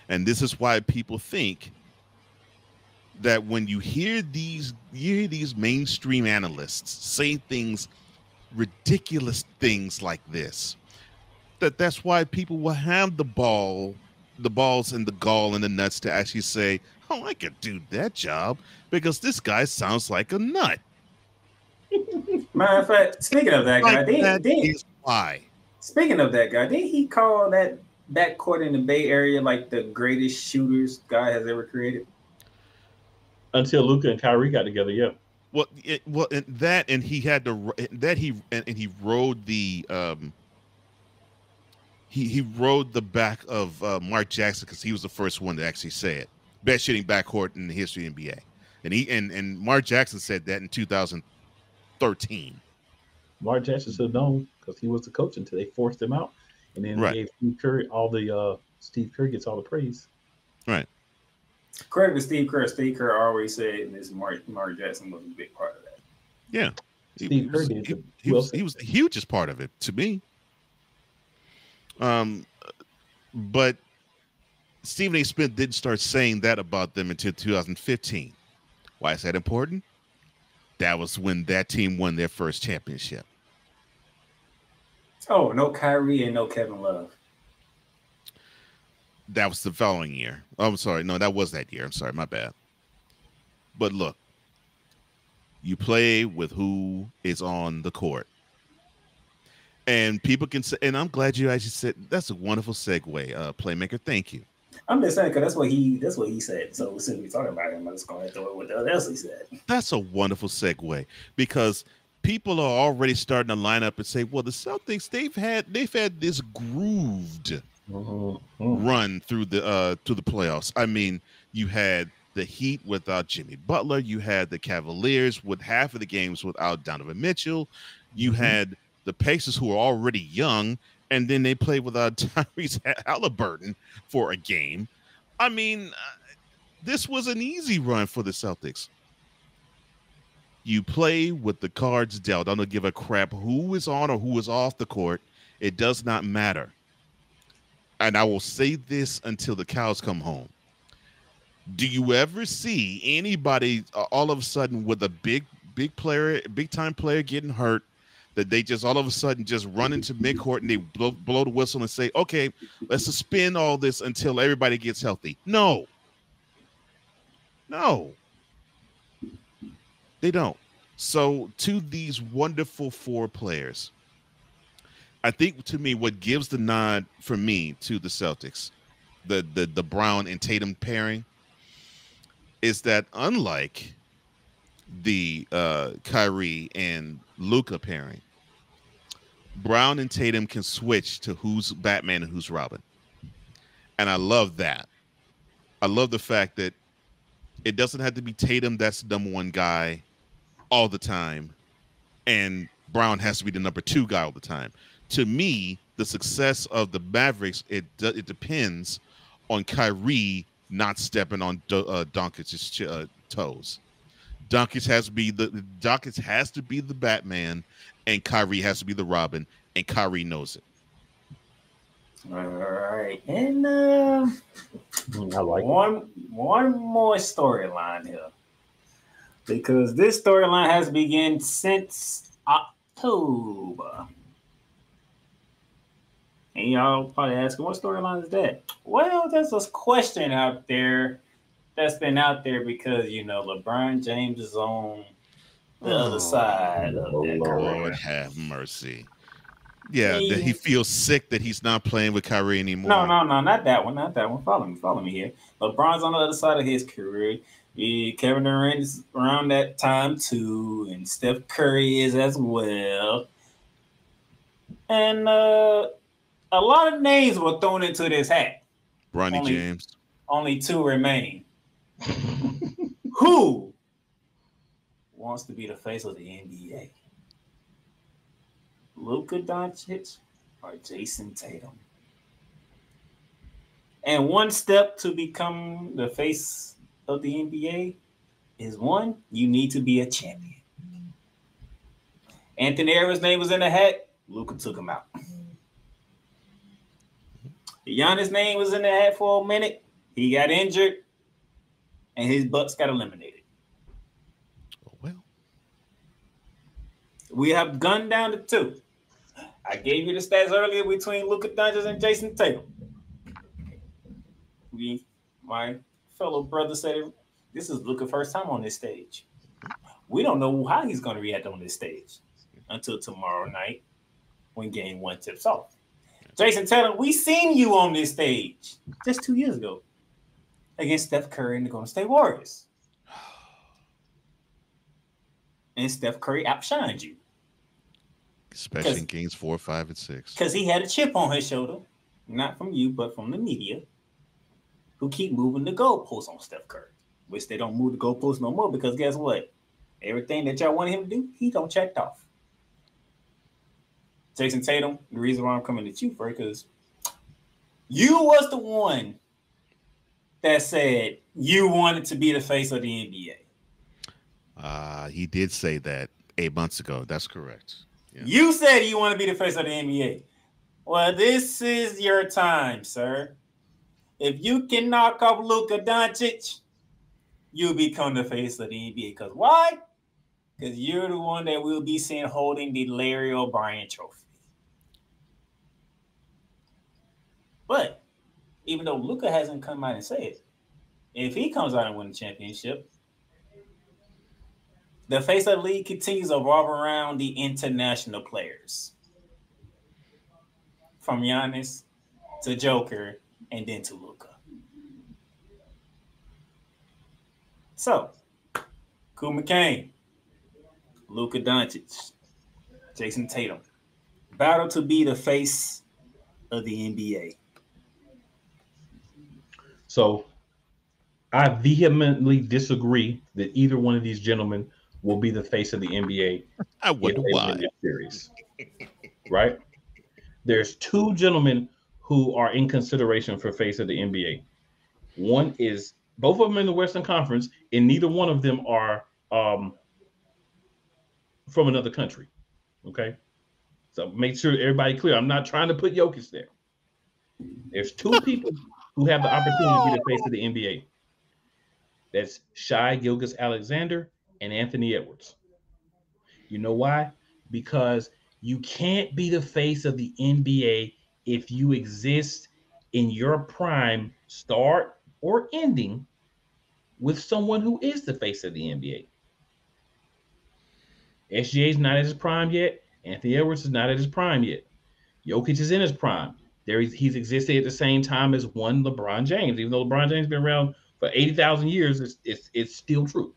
And this is why people think that when you hear these mainstream analysts say things, ridiculous things like this, that's why people will have the balls and the gall and the nuts to actually say, "Oh, I could do that job," because this guy sounds like a nut. Matter of fact, speaking of that guy, is why. Speaking of that guy, didn't he call that court in the Bay Area like the greatest shooters guy has ever created? Until Luka and Kyrie got together, yeah. And he had to he rode the he rode the back of Mark Jackson because he was the first one to actually say it. Best shooting backcourt in the history of the NBA, and Mark Jackson said that in 2013. Mark Jackson should have known because he was the coach until they forced him out, and then they gave Steve Kerr Steve Kerr gets all the praise. Right. Credit to Steve Kerr. Steve Kerr always said this Mark Jackson was a big part of that. Yeah. Steve Kerr did. He was the hugest part of it to me. But Stephen A. Smith didn't start saying that about them until 2015. Why is that important? That was when that team won their first championship. Oh, no Kyrie and no Kevin Love. That was the following year. Oh, I'm sorry. No, that was that year. I'm sorry. My bad. But look, you play with who is on the court. And people can say, and I'm glad you actually said, that's a wonderful segue, Playmaker. Thank you. I'm just saying, because that's what he said. So since we're talking about him, I'm just going to throw it with what else he said. That's a wonderful segue because people are already starting to line up and say, well, the Celtics, they've had this grooved run through the playoffs. I mean, you had the Heat without Jimmy Butler, you had the Cavaliers with half of the games without Donovan Mitchell, you had the Pacers who are already young, and then they played without Tyrese Halliburton for a game. I mean, this was an easy run for the Celtics. You play with the cards dealt. I don't give a crap who is on or who is off the court. It does not matter. And I will say this until the cows come home. Do you ever see anybody all of a sudden with a big time player getting hurt that they just all of a sudden just run into midcourt and they blow the whistle and say, okay, let's suspend all this until everybody gets healthy? No, they don't. So to these wonderful four players, I think to me, what gives the nod for me to the Celtics, the Brown and Tatum pairing, is that unlike the Kyrie and Luka pairing, Brown and Tatum can switch to who's Batman and who's Robin. And I love that. I love the fact that it doesn't have to be Tatum that's the number one guy all the time, and Brown has to be the number two guy all the time. To me, the success of the Mavericks, it depends on Kyrie not stepping on Doncic's toes. Doncic has to be the Batman, and Kyrie has to be the Robin, and Kyrie knows it. All right, and I like one more storyline here, because this storyline has begun since October. And y'all probably asking, what storyline is that? Well, there's this question out there that's been out there because, LeBron James is on the other side of that career. Lord have mercy. Yeah, that he feels sick that he's not playing with Kyrie anymore. No, not that one. Not that one. Follow me here. LeBron's on the other side of his career. Kevin Durant is around that time too, and Steph Curry is as well. And a lot of names were thrown into this hat. Bronny James. Only two remain. Who wants to be the face of the NBA? Luka Doncic or Jason Tatum? And one step to become the face of the NBA is one, you need to be a champion. Anthony Edwards' name was in the hat. Luka took him out. Giannis' name was in the hat for a minute. He got injured. and his Bucks got eliminated. Oh, well. We have gunned down to 2. I gave you the stats earlier between Luka Doncic and Jason Tatum. My fellow brother said this is Luka's first time on this stage. We don't know how he's going to react on this stage until tomorrow night when game 1 tips off. Jason Tatum, we seen you on this stage just 2 years ago against Steph Curry and the Golden State Warriors. And Steph Curry outshined you. Especially in games 4, 5, and 6. Because he had a chip on his shoulder, not from you, but from the media, who keep moving the goalposts on Steph Curry, which they don't move the goalposts no more because guess what? Everything that y'all wanted him to do, he don't checked off. Jason Tatum, the reason why I'm coming at you, Frank, because you was the one that said you wanted to be the face of the NBA. He did say that 8 months ago. That's correct. Yeah. You said you want to be the face of the NBA. Well, this is your time, sir. If you can knock off Luka Doncic, you become the face of the NBA. Because why? Because you're the one that we'll be seeing holding the Larry O'Brien trophy. But even though Luka hasn't come out and said it, if he comes out and wins the championship, the face of the league continues to revolve around the international players. From Giannis to Joker and then to Luka. So, Kool McCain, Luka Doncic, Jason Tatum. Battle to be the face of the NBA. So, I vehemently disagree that either one of these gentlemen will be the face of the NBA. I wonder why. This series. Right? There's 2 gentlemen who are in consideration for face of the NBA. One is both of them in the Western Conference, and neither one of them are from another country. Okay, so make sure everybody clear. I'm not trying to put Jokic there. There's 2 people who have the opportunity to be the face of the NBA. That's Shai Gilgeous-Alexander and Anthony Edwards. You know why? Because you can't be the face of the NBA if you exist in your prime, start or ending, with someone who is the face of the NBA. SGA is not at his prime yet. Anthony Edwards is not at his prime yet. Jokic is in his prime. He's existed at the same time as one LeBron James. Even though LeBron James has been around for 80,000 years, it's still true.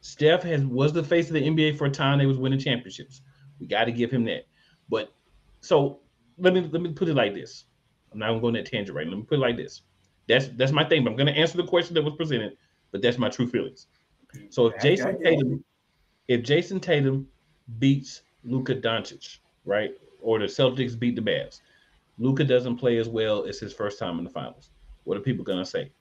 Steph was the face of the NBA for a time. They was winning championships. We got to give him that. But so let me put it like this. I'm not going to go on that tangent right now. Let me put it like this. That's my thing. But I'm going to answer the question that was presented, but that's my true feelings. So if Jason Tatum beats Luka Doncic, right, or the Celtics beat the Mavs, Luka doesn't play as well as his first time in the finals. What are people going to say?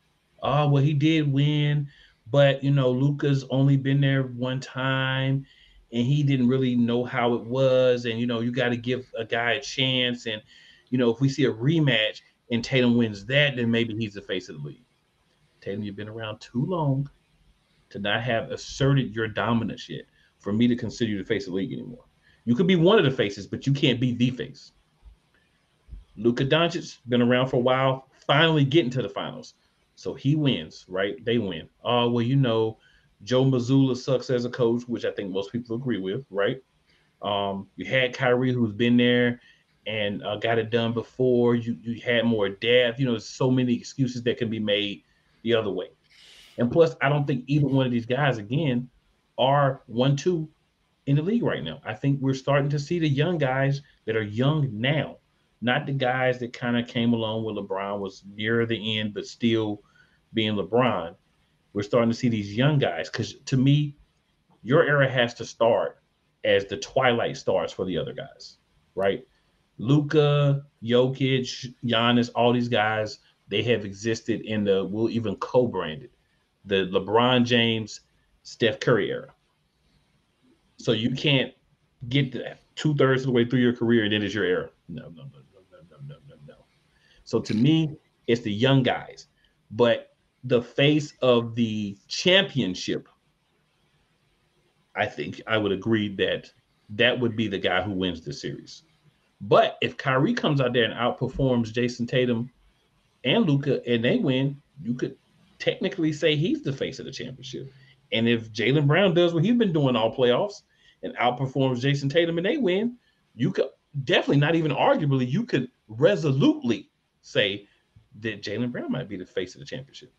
Oh, well, he did win, but, Luka's only been there one time, and he didn't really know how it was, and, you got to give a guy a chance, and, if we see a rematch and Tatum wins that, then maybe he's the face of the league. Tatum, you've been around too long to not have asserted your dominance yet for me to consider you the face of the league anymore. You could be one of the faces, but you can't be the face. Luka Doncic, been around for a while, finally getting to the finals. So he wins, right? They win. Oh, well, Joe Mazzulla sucks as a coach, which I think most people agree with, right? You had Kyrie, who's been there and got it done before. You had more depth. There's so many excuses that can be made the other way. And plus, I don't think either one of these guys, again, are 1-2 in the league right now. I think we're starting to see the young guys that are young now, not the guys that kind of came along when LeBron was near the end, but still being LeBron. We're starting to see these young guys because, to me, your era has to start as the twilight starts for the other guys, right? Luka, Jokic, Giannis, all these guys, they have existed in we'll even co-brand it, the LeBron James, Steph Curry era. So you can't get to 2/3 of the way through your career and then it's your era. No. So to me, it's the young guys. But the face of the championship, I think I would agree that that would be the guy who wins the series. But if Kyrie comes out there and outperforms Jason Tatum and Luka and they win, you could technically say he's the face of the championship. And if Jaylen Brown does what he's been doing all playoffs and outperforms Jason Tatum and they win, you could definitely, not even arguably, you could resolutely say that Jaylen Brown might be the face of the championship.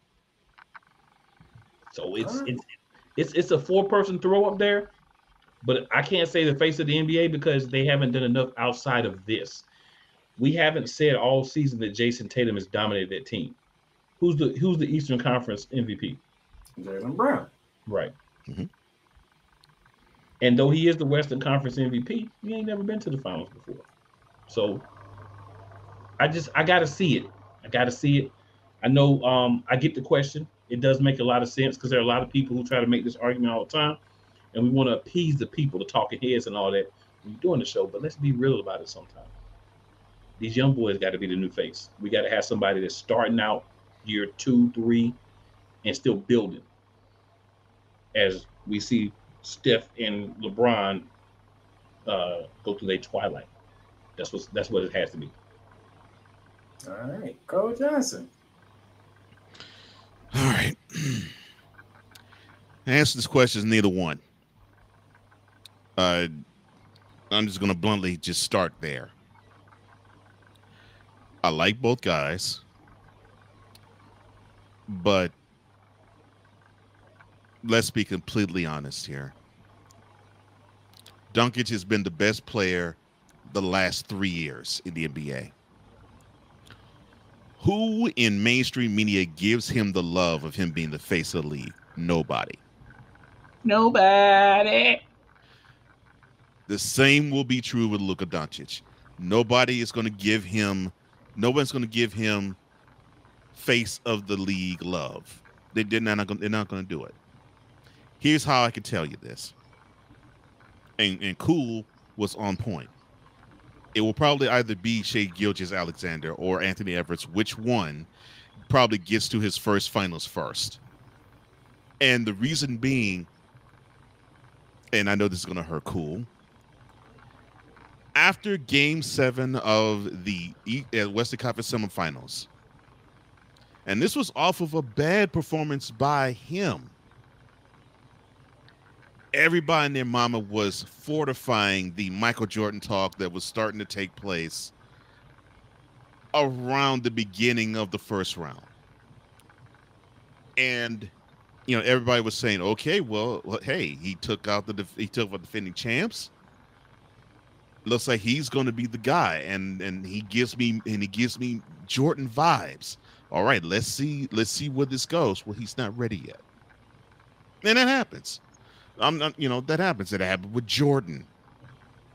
So it's a 4-person throw up there, but I can't say the face of the NBA because they haven't done enough outside of this. We haven't said all season that Jason Tatum has dominated that team. Who's the Eastern Conference MVP? Jaylen Brown. Right. Mm-hmm. And though he is the Western Conference MVP, he ain't never been to the finals before. So I gotta see it. I know I get the question. It does make a lot of sense because there are a lot of people who try to make this argument all the time. And we want to appease the people, the talking heads and all that when you're doing the show. But let's be real about it sometimes. These young boys got to be the new face. We got to have somebody that's starting out year 2, 3, and still building. As we see Steph and LeBron go through their twilight. That's what it has to be. All right, Cole Johnson. All right. Answer this question is neither one. I'm just going to bluntly just start there. I like both guys, but let's be completely honest here. Doncic has been the best player the last 3 years in the NBA. Who in mainstream media gives him the love of him being the face of the league? Nobody. Nobody. The same will be true with Luka Doncic. Nobody's going to give him face of the league love. They're not going to do it. Here's how I can tell you this. And Cool was on point. It will probably either be Shai Gilgeous-Alexander or Anthony Edwards, which one probably gets to his first finals first. And the reason being, and I know this is going to hurt Cool, after Game 7 of the Western Conference semifinals, and this was off of a bad performance by him, everybody and their mama was fortifying the Michael Jordan talk that was starting to take place around the beginning of the first round. And, everybody was saying, okay, well, hey, he took out the defending champs. Looks like he's going to be the guy. And he gives me Jordan vibes. All right, let's see where this goes. Well, he's not ready yet. And that happens. That happens. It happened with Jordan.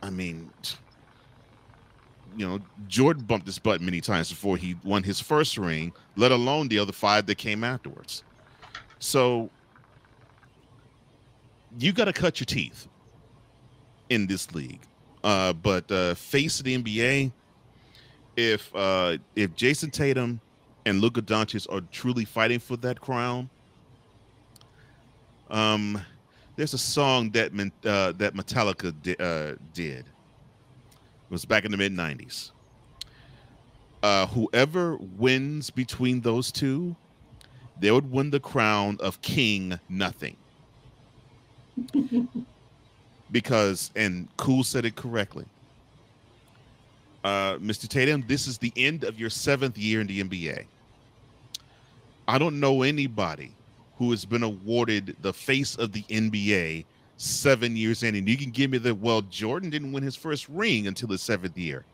I mean, Jordan bumped his butt many times before he won his first ring, let alone the other 5 that came afterwards. So you got to cut your teeth in this league. But face of the NBA, if Jason Tatum and Luka Doncic are truly fighting for that crown, there's a song that Metallica did. It was back in the mid-90s. Whoever wins between those two, they would win the crown of King Nothing. Because, and Cool said it correctly, Mr. Tatum, this is the end of your 7th year in the NBA. I don't know anybody who has been awarded the face of the NBA 7 years in. And you can give me Jordan didn't win his first ring until his 7th year.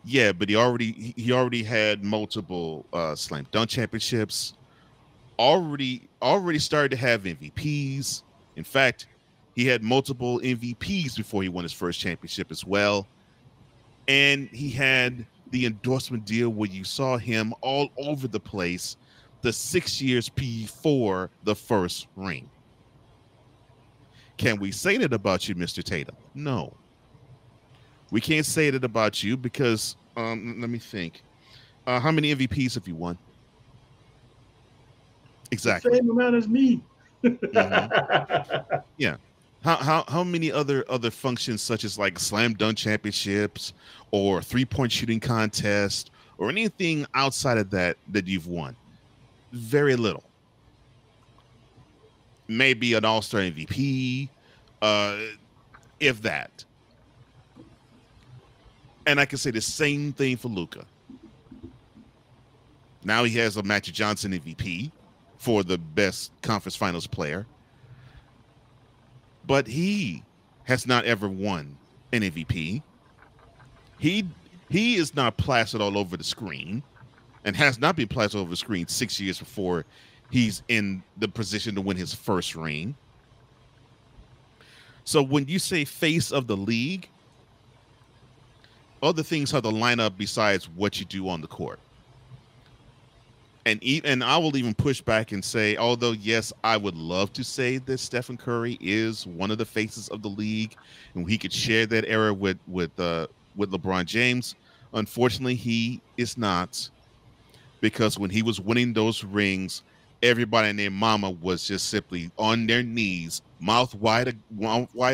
Yeah, but he already had multiple slam dunk championships, already started to have MVPs. In fact, he had multiple MVPs before he won his first championship as well. And he had the endorsement deal where you saw him all over the place the 6 years before the first ring. Can we say that about you, Mr. Tatum? No. We can't say that about you because, let me think. How many MVPs have you won? Exactly. The same amount as me. Yeah. How many other functions such as like slam dunk championships or 3-point shooting contest or anything outside of that you've won? Very little. Maybe an all-star MVP, if that. And I can say the same thing for Luka. Now he has a Magic Johnson MVP for the best conference finals player. But he has not ever won an MVP. He is not plastered all over the screen and has not been plastered over the screen 6 years before he's in the position to win his first ring. So when you say face of the league, other things have to line up besides what you do on the court. And I will even push back and say, although, yes, I would love to say that Stephen Curry is one of the faces of the league and he could share that era with LeBron James. Unfortunately, he is not, because when he was winning those rings, everybody and their mama was just simply on their knees, mouth wide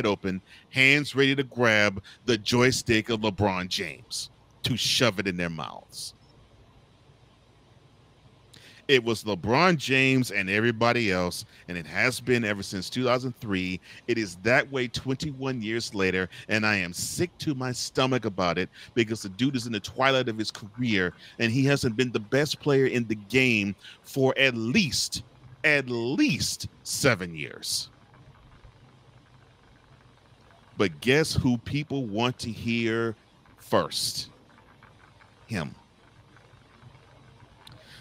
open, hands ready to grab the joystick of LeBron James to shove it in their mouths. It was LeBron James and everybody else, and it has been ever since 2003. It is that way 21 years later, and I am sick to my stomach about it because the dude is in the twilight of his career, and he hasn't been the best player in the game for at least 7 years. But guess who people want to hear first? Him.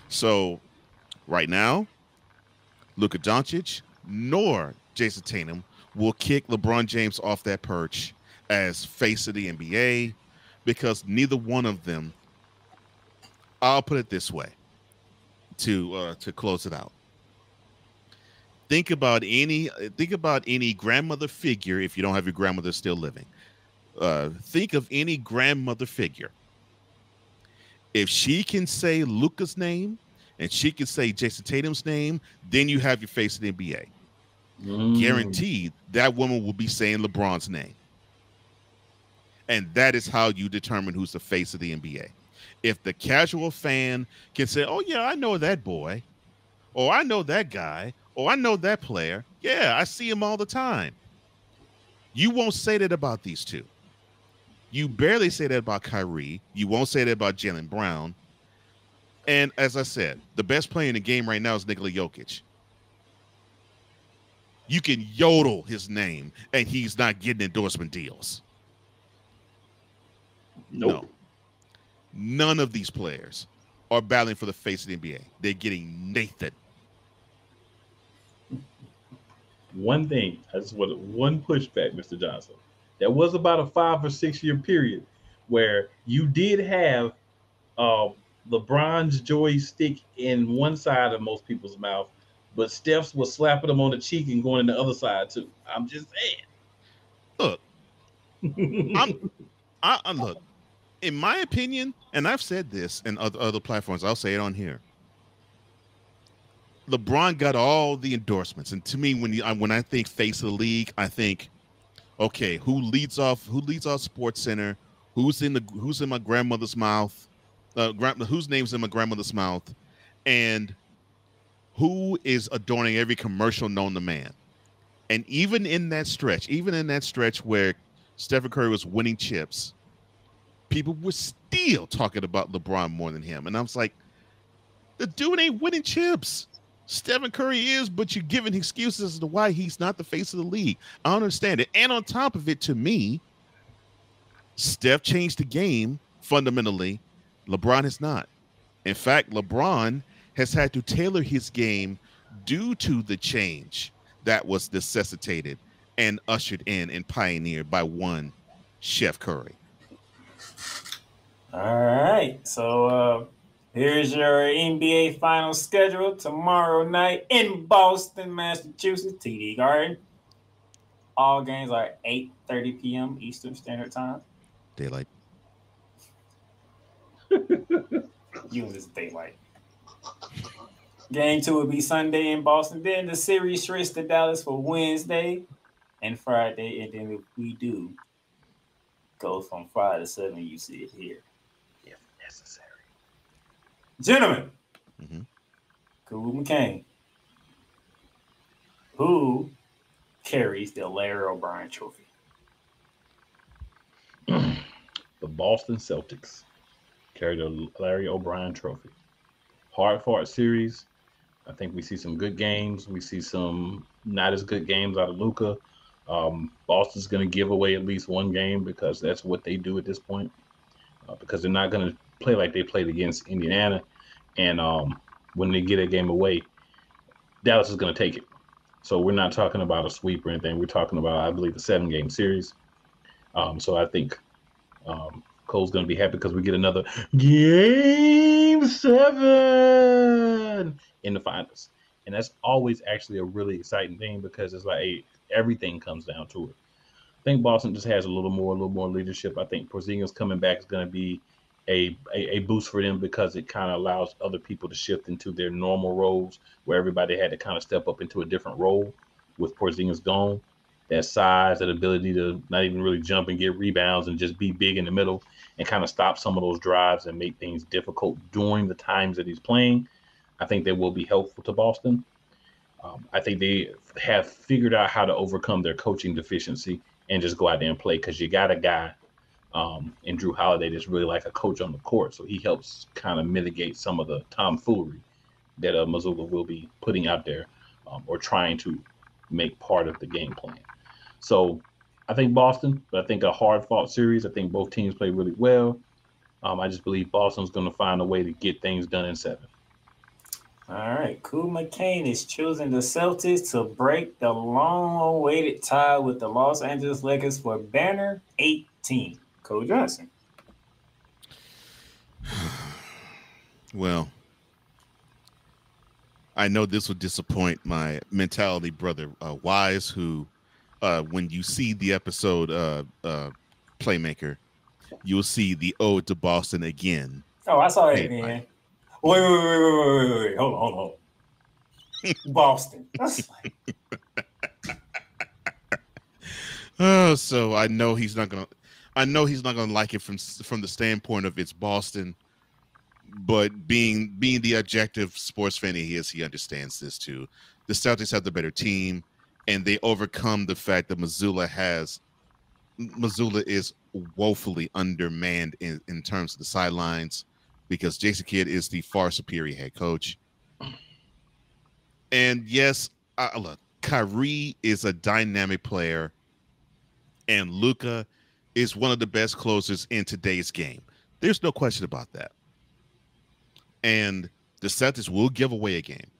So right now, Luka Doncic nor Jason Tatum will kick LeBron James off that perch as face of the NBA, because neither one of them, I'll put it this way to close it out. Think about any grandmother figure, if you don't have your grandmother still living. Think of any grandmother figure. If she can say Luka's name and she can say Jason Tatum's name, then you have your face of the NBA. Guaranteed that woman will be saying LeBron's name. And that is how you determine who's the face of the NBA. If the casual fan can say, oh, yeah, I know that boy, or I know that guy, or I know that player. Yeah, I see him all the time. You won't say that about these two. You barely say that about Kyrie. You won't say that about Jaylen Brown. And as I said, the best player in the game right now is Nikola Jokic. You can yodel his name, and he's not getting endorsement deals. Nope. No. None of these players are battling for the face of the NBA. They're getting Nathan. One thing, I just want one pushback, Mr. Johnson. There was about a 5 or 6 year period where you did have LeBron's joystick in one side of most people's mouth, but Steph's was slapping him on the cheek and going in the other side too. I'm just saying. Look, I look, in my opinion, and I've said this in other platforms, I'll say it on here. LeBron got all the endorsements, and to me, when I think face of the league, I think, okay, who leads off Sports Center? Who's in my grandmother's mouth? Whose name's in my grandmother's mouth? And who is adorning every commercial known to man? And even in that stretch where Stephen Curry was winning chips, people were still talking about LeBron more than him. And I was like, the dude ain't winning chips. Stephen Curry is, but you're giving excuses as to why he's not the face of the league. I don't understand it. And on top of it, to me, Steph changed the game fundamentally. LeBron has not. In fact, LeBron has had to tailor his game due to the change that was necessitated and ushered in and pioneered by one Chef Curry. All right. So here's your NBA final schedule tomorrow night in Boston, Massachusetts, TD Garden. All games are 8:30 p.m. Eastern Standard Time. Daylight. Use this daylight. Game 2 will be Sunday in Boston. Then the series shifts to Dallas for Wednesday and Friday. And then if we do go from 5 to 7, you see it here. If necessary. Gentlemen, Cool McCain. Who carries the Larry O'Brien trophy? The Boston Celtics carry the Larry O'Brien trophy. Hard-fought series. I think we see some good games. We see some not as good games out of Luka. Boston's going to give away at least one game because that's what they do at this point. Because they're not going to play like they played against Indiana. And when they get a game away, Dallas is going to take it. So we're not talking about a sweep or anything. We're talking about, I believe, a 7-game series. So I think Cole's going to be happy because we get another Game 7 in the finals. And that's always actually a really exciting thing because it's like everything comes down to it. I think Boston just has a little more leadership. I think Porzingis coming back is going to be a boost for them because it kind of allows other people to shift into their normal roles where everybody had to kind of step up into a different role with Porzingis gone. That size, that ability to not even really jump and get rebounds and just be big in the middle and kind of stop some of those drives and make things difficult during the times that he's playing. I think that will be helpful to Boston. I think they have figured out how to overcome their coaching deficiency and just go out there and play because you got a guy in Drew Holiday that's really like a coach on the court. So he helps kind of mitigate some of the tomfoolery that Mazzulla will be putting out there or trying to make part of the game plan. So I think Boston, but I think a hard-fought series. I think both teams play really well. I just believe Boston's going to find a way to get things done in 7. All right. Cool McCain is choosing the Celtics to break the long-awaited tie with the Los Angeles Lakers for banner 18. Cole Johnson. Well, I know this will disappoint my mentality brother Wise, who when you see the episode Playmaker, you'll see the ode to Boston again. Oh, I saw it, man. Wait. Hold on. Boston. That's like... Oh, so I know he's not gonna like it from the standpoint of it's Boston, but being the objective sports fan he is, he understands this too. The Celtics have the better team, and they overcome the fact that Mazzulla is woefully undermanned in terms of the sidelines because Jason Kidd is the far superior head coach. And yes, look, Kyrie is a dynamic player, and Luka is one of the best closers in today's game. There's no question about that. And the Celtics will give away a game.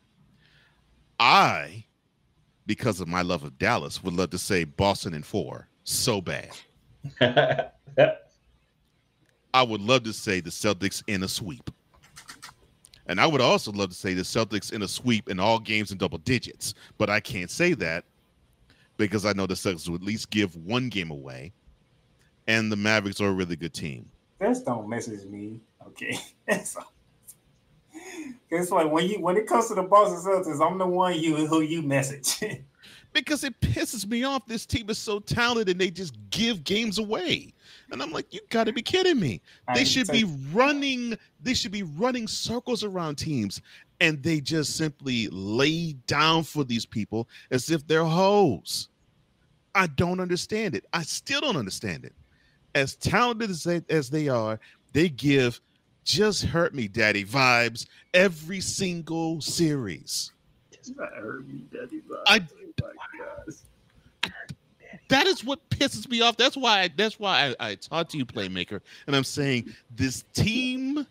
I, because of my love of Dallas, would love to say Boston in 4 so bad. I would love to say the Celtics in a sweep. And I would also love to say the Celtics in a sweep in all games in double digits. But I can't say that because I know the Celtics will at least give one game away. And the Mavericks are a really good team. Just don't message me. Okay. It's like when it comes to the Boston Celtics, I'm the one who you message. Because it pisses me off. This team is so talented and they just give games away. And I'm like, you got to be kidding me. They should be running circles around teams, and they just simply lay down for these people as if they're hoes. I don't understand it. I still don't understand it. As talented as they are, they give just hurt me, daddy vibes every single series. Just hurt me, daddy vibes. That is what pisses me off. That's why I talk to you, Playmaker, and I'm saying this team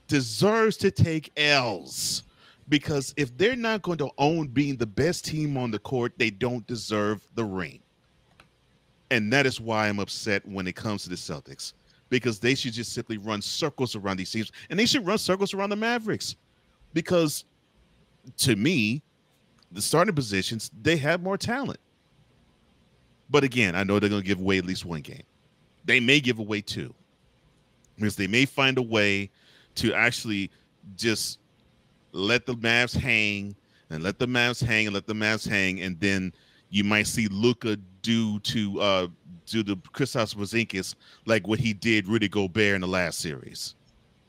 deserves to take L's because if they're not going to own being the best team on the court, they don't deserve the ring. And that is why I'm upset when it comes to the Celtics, because they should just simply run circles around these teams, and they should run circles around the Mavericks, because to me, the starting positions, they have more talent. But again, I know they're going to give away at least one game. They may give away 2 because they may find a way to actually just let the Mavs hang and let the Mavs hang and let the Mavs hang, and then you might see Luka do the Kristaps Porzingis like what he did Rudy Gobert in the last series.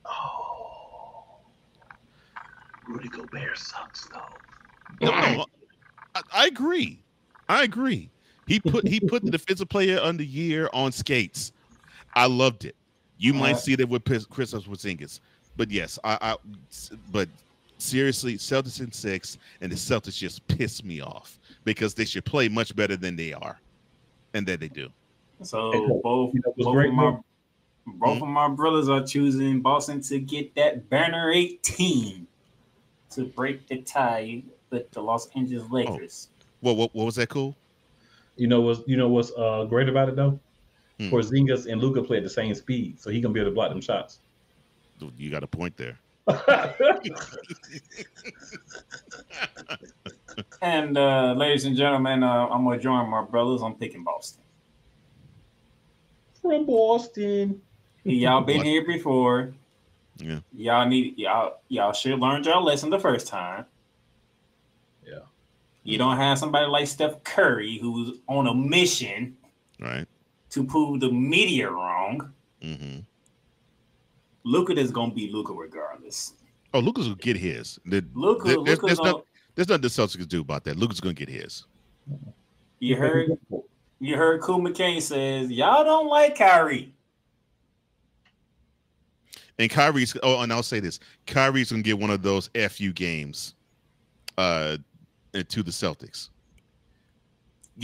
Oh, Rudy Gobert sucks though. No, I agree. I agree. He put the defensive player of the year on skates. I loved it. You might see that with Kristaps Porzingis, but yes, but seriously, Celtics in 6, and the Celtics just piss me off because they should play much better than they are, and that they do. So both of my brothers are choosing Boston to get that banner 18 to break the tie with the Los Angeles Lakers. What was that cool? You know what's great about it though? Porzingis and Luka play at the same speed, so he gonna be able to block them shots. You got a point there. And ladies and gentlemen, I'm gonna join my brothers. I'm picking Boston. From Boston. Y'all been here before. Yeah. Y'all should learn y'all lesson the first time. Yeah. You don't have somebody like Steph Curry who's on a mission, right, to prove the media wrong. Mm-hmm. Luka is gonna be Luka regardless. Oh, Luka's gonna get his. There's nothing the Celtics can do about that. Luka's gonna get his. You heard Cool McCain says y'all don't like Kyrie. And and I'll say this: Kyrie's gonna get one of those FU games, to the Celtics.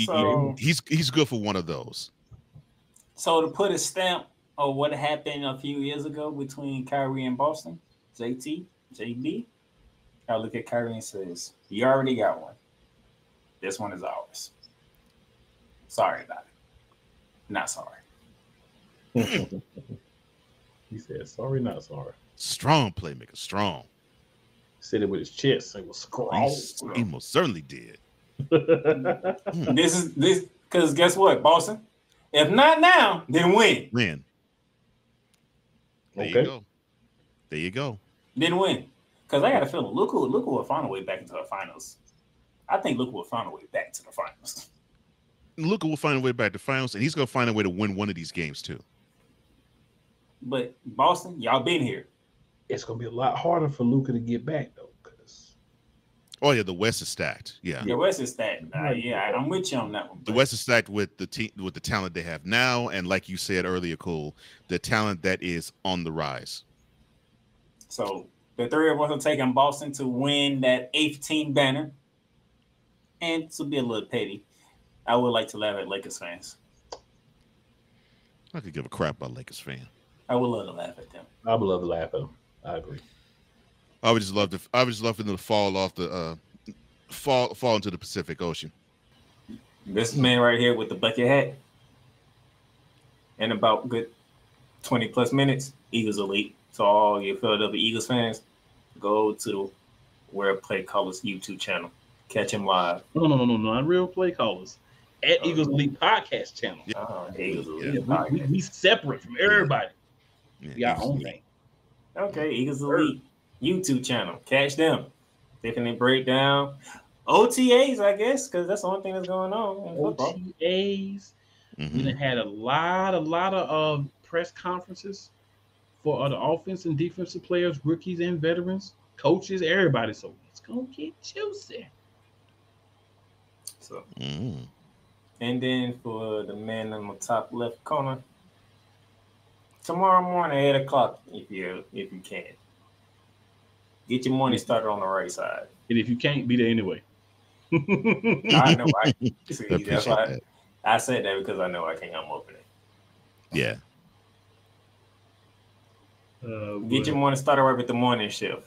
So, he's good for one of those. So to put a stamp on what happened a few years ago between Kyrie and Boston, JB, I look at Kyrie and says, "You already got one. This one is ours. Sorry about it. Not sorry." He said, "Sorry, not sorry." Strong playmaker, strong. Said it with his chest. It was strong. He most certainly did. This because guess what, Boston? If not now, then when? When? There you go. There you go. Then when? Because I got a feeling Luka will find a way back into the finals. I think Luka will find a way back to the finals. Luka will find a way back to the finals, and he's going to find a way to win one of these games too. But Boston, y'all been here. It's going to be a lot harder for Luka to get back though. Oh yeah, the West is stacked. Yeah, the West is stacked. Yeah, I'm with you on that one. The West is stacked with the team, with the talent they have now, and like you said earlier, Cole, the talent that is on the rise. So the three of us are taking Boston to win that 8th team banner, and to be a little petty, I would like to laugh at Lakers fans. I could give a crap about Lakers fan. I would love to laugh at them. I would love to laugh at them. I agree. I would just love for them to fall off the fall into the Pacific Ocean. This man right here with the bucket hat, in about good 20 plus minutes, Eagles Elite. So all your Philadelphia Eagles fans, go to Where Play Callers YouTube channel. Catch him live. No, not Real Play Callers. At Eagles Elite Podcast channel. Eagles Elite. We separate from everybody. We got our own thing. Okay, Eagles Elite YouTube channel. Catch them. Definitely break down OTAs, I guess, because that's the only thing that's going on. OTAs. We done had a lot of press conferences for the offense and defensive players, rookies and veterans, coaches, everybody. So it's gonna get juicy. So, and then for the man in the top left corner, tomorrow morning at 8:00, if you can. Get your morning started on the right side. And if you can't, be there anyway. I know. That's why I said that, because I know I can't. I'm opening. Yeah. Get your morning started right with the morning shift.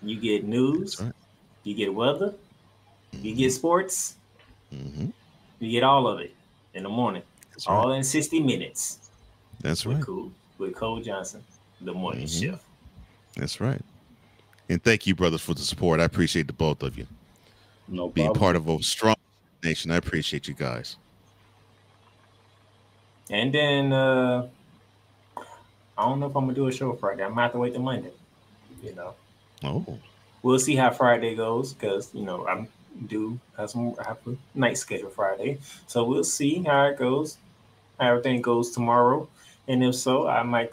You get news. Right. You get weather. You get sports. You get all of it in the morning. That's all right. In 60 minutes. That's right. Cool. With Cole Johnson, the morning shift. That's right. And thank you, brothers, for the support. I appreciate the both of you. No Being problem. part of a strong nation. I appreciate you guys. And then I don't know if I'm gonna do a show Friday. I might have to wait till Monday. You know. Oh. We'll see how Friday goes because I have a night schedule Friday, so we'll see how it goes, how everything goes tomorrow, and if so, I might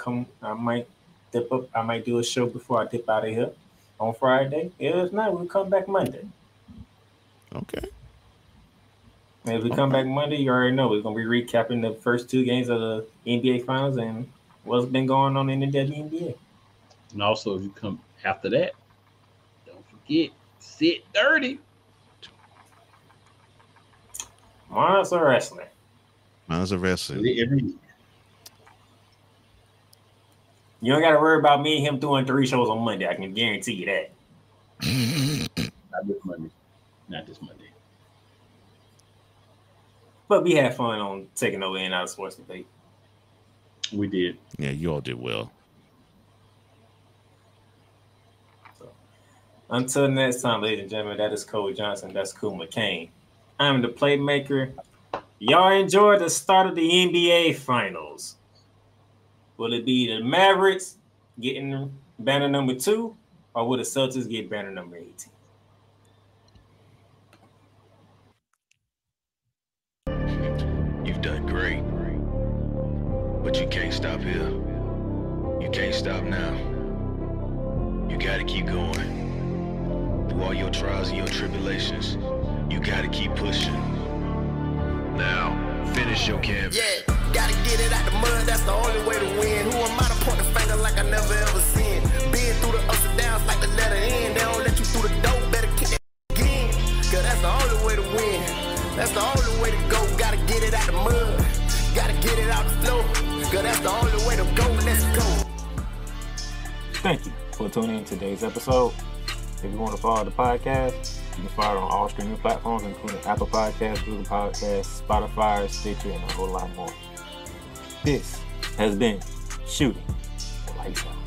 dip up. I might do a show before I dip out of here on Friday. If not, we'll come back Monday. Okay. And if we come back Monday, you already know we're gonna be recapping the first 2 games of the NBA Finals and what's been going on in the WNBA. And also, if you come after that, don't forget Sit 30. Monster Wrestling. Monster Wrestling. Every week. You don't got to worry about me and him doing 3 shows on Monday. I can guarantee you that. Not this Monday. Not this Monday. But we had fun on taking over In Out of Sports Debate. We did. Yeah, you all did well. So, until next time, ladies and gentlemen, that is Cole Johnson. That's Cool McCain. I'm the Playmaker. Y'all enjoy the start of the NBA Finals. Will it be the Mavericks getting banner number 2, or will the Celtics get banner number 18? You've done great, but you can't stop here. You can't stop now. You gotta keep going. Through all your trials and your tribulations, you gotta keep pushing. Now, finish your canvas. Yeah, gotta get it out the mud, that's the only way to win. Who am I to point the finger like I never ever seen? Been through the ups and downs like the letter N. They don't let you through the door, better kick that again. Cause that's the only way to win. That's the only way to go. Gotta get it out the mud. Gotta get it out the floor. Cause that's the only way to go. Let's go. Thank you for tuning in to today's episode. If you want to follow the podcast, you can follow it on all streaming platforms, including Apple Podcasts, Google Podcasts, Spotify, Stitcher, and a whole lot more. This has been Shooting the Lights Out.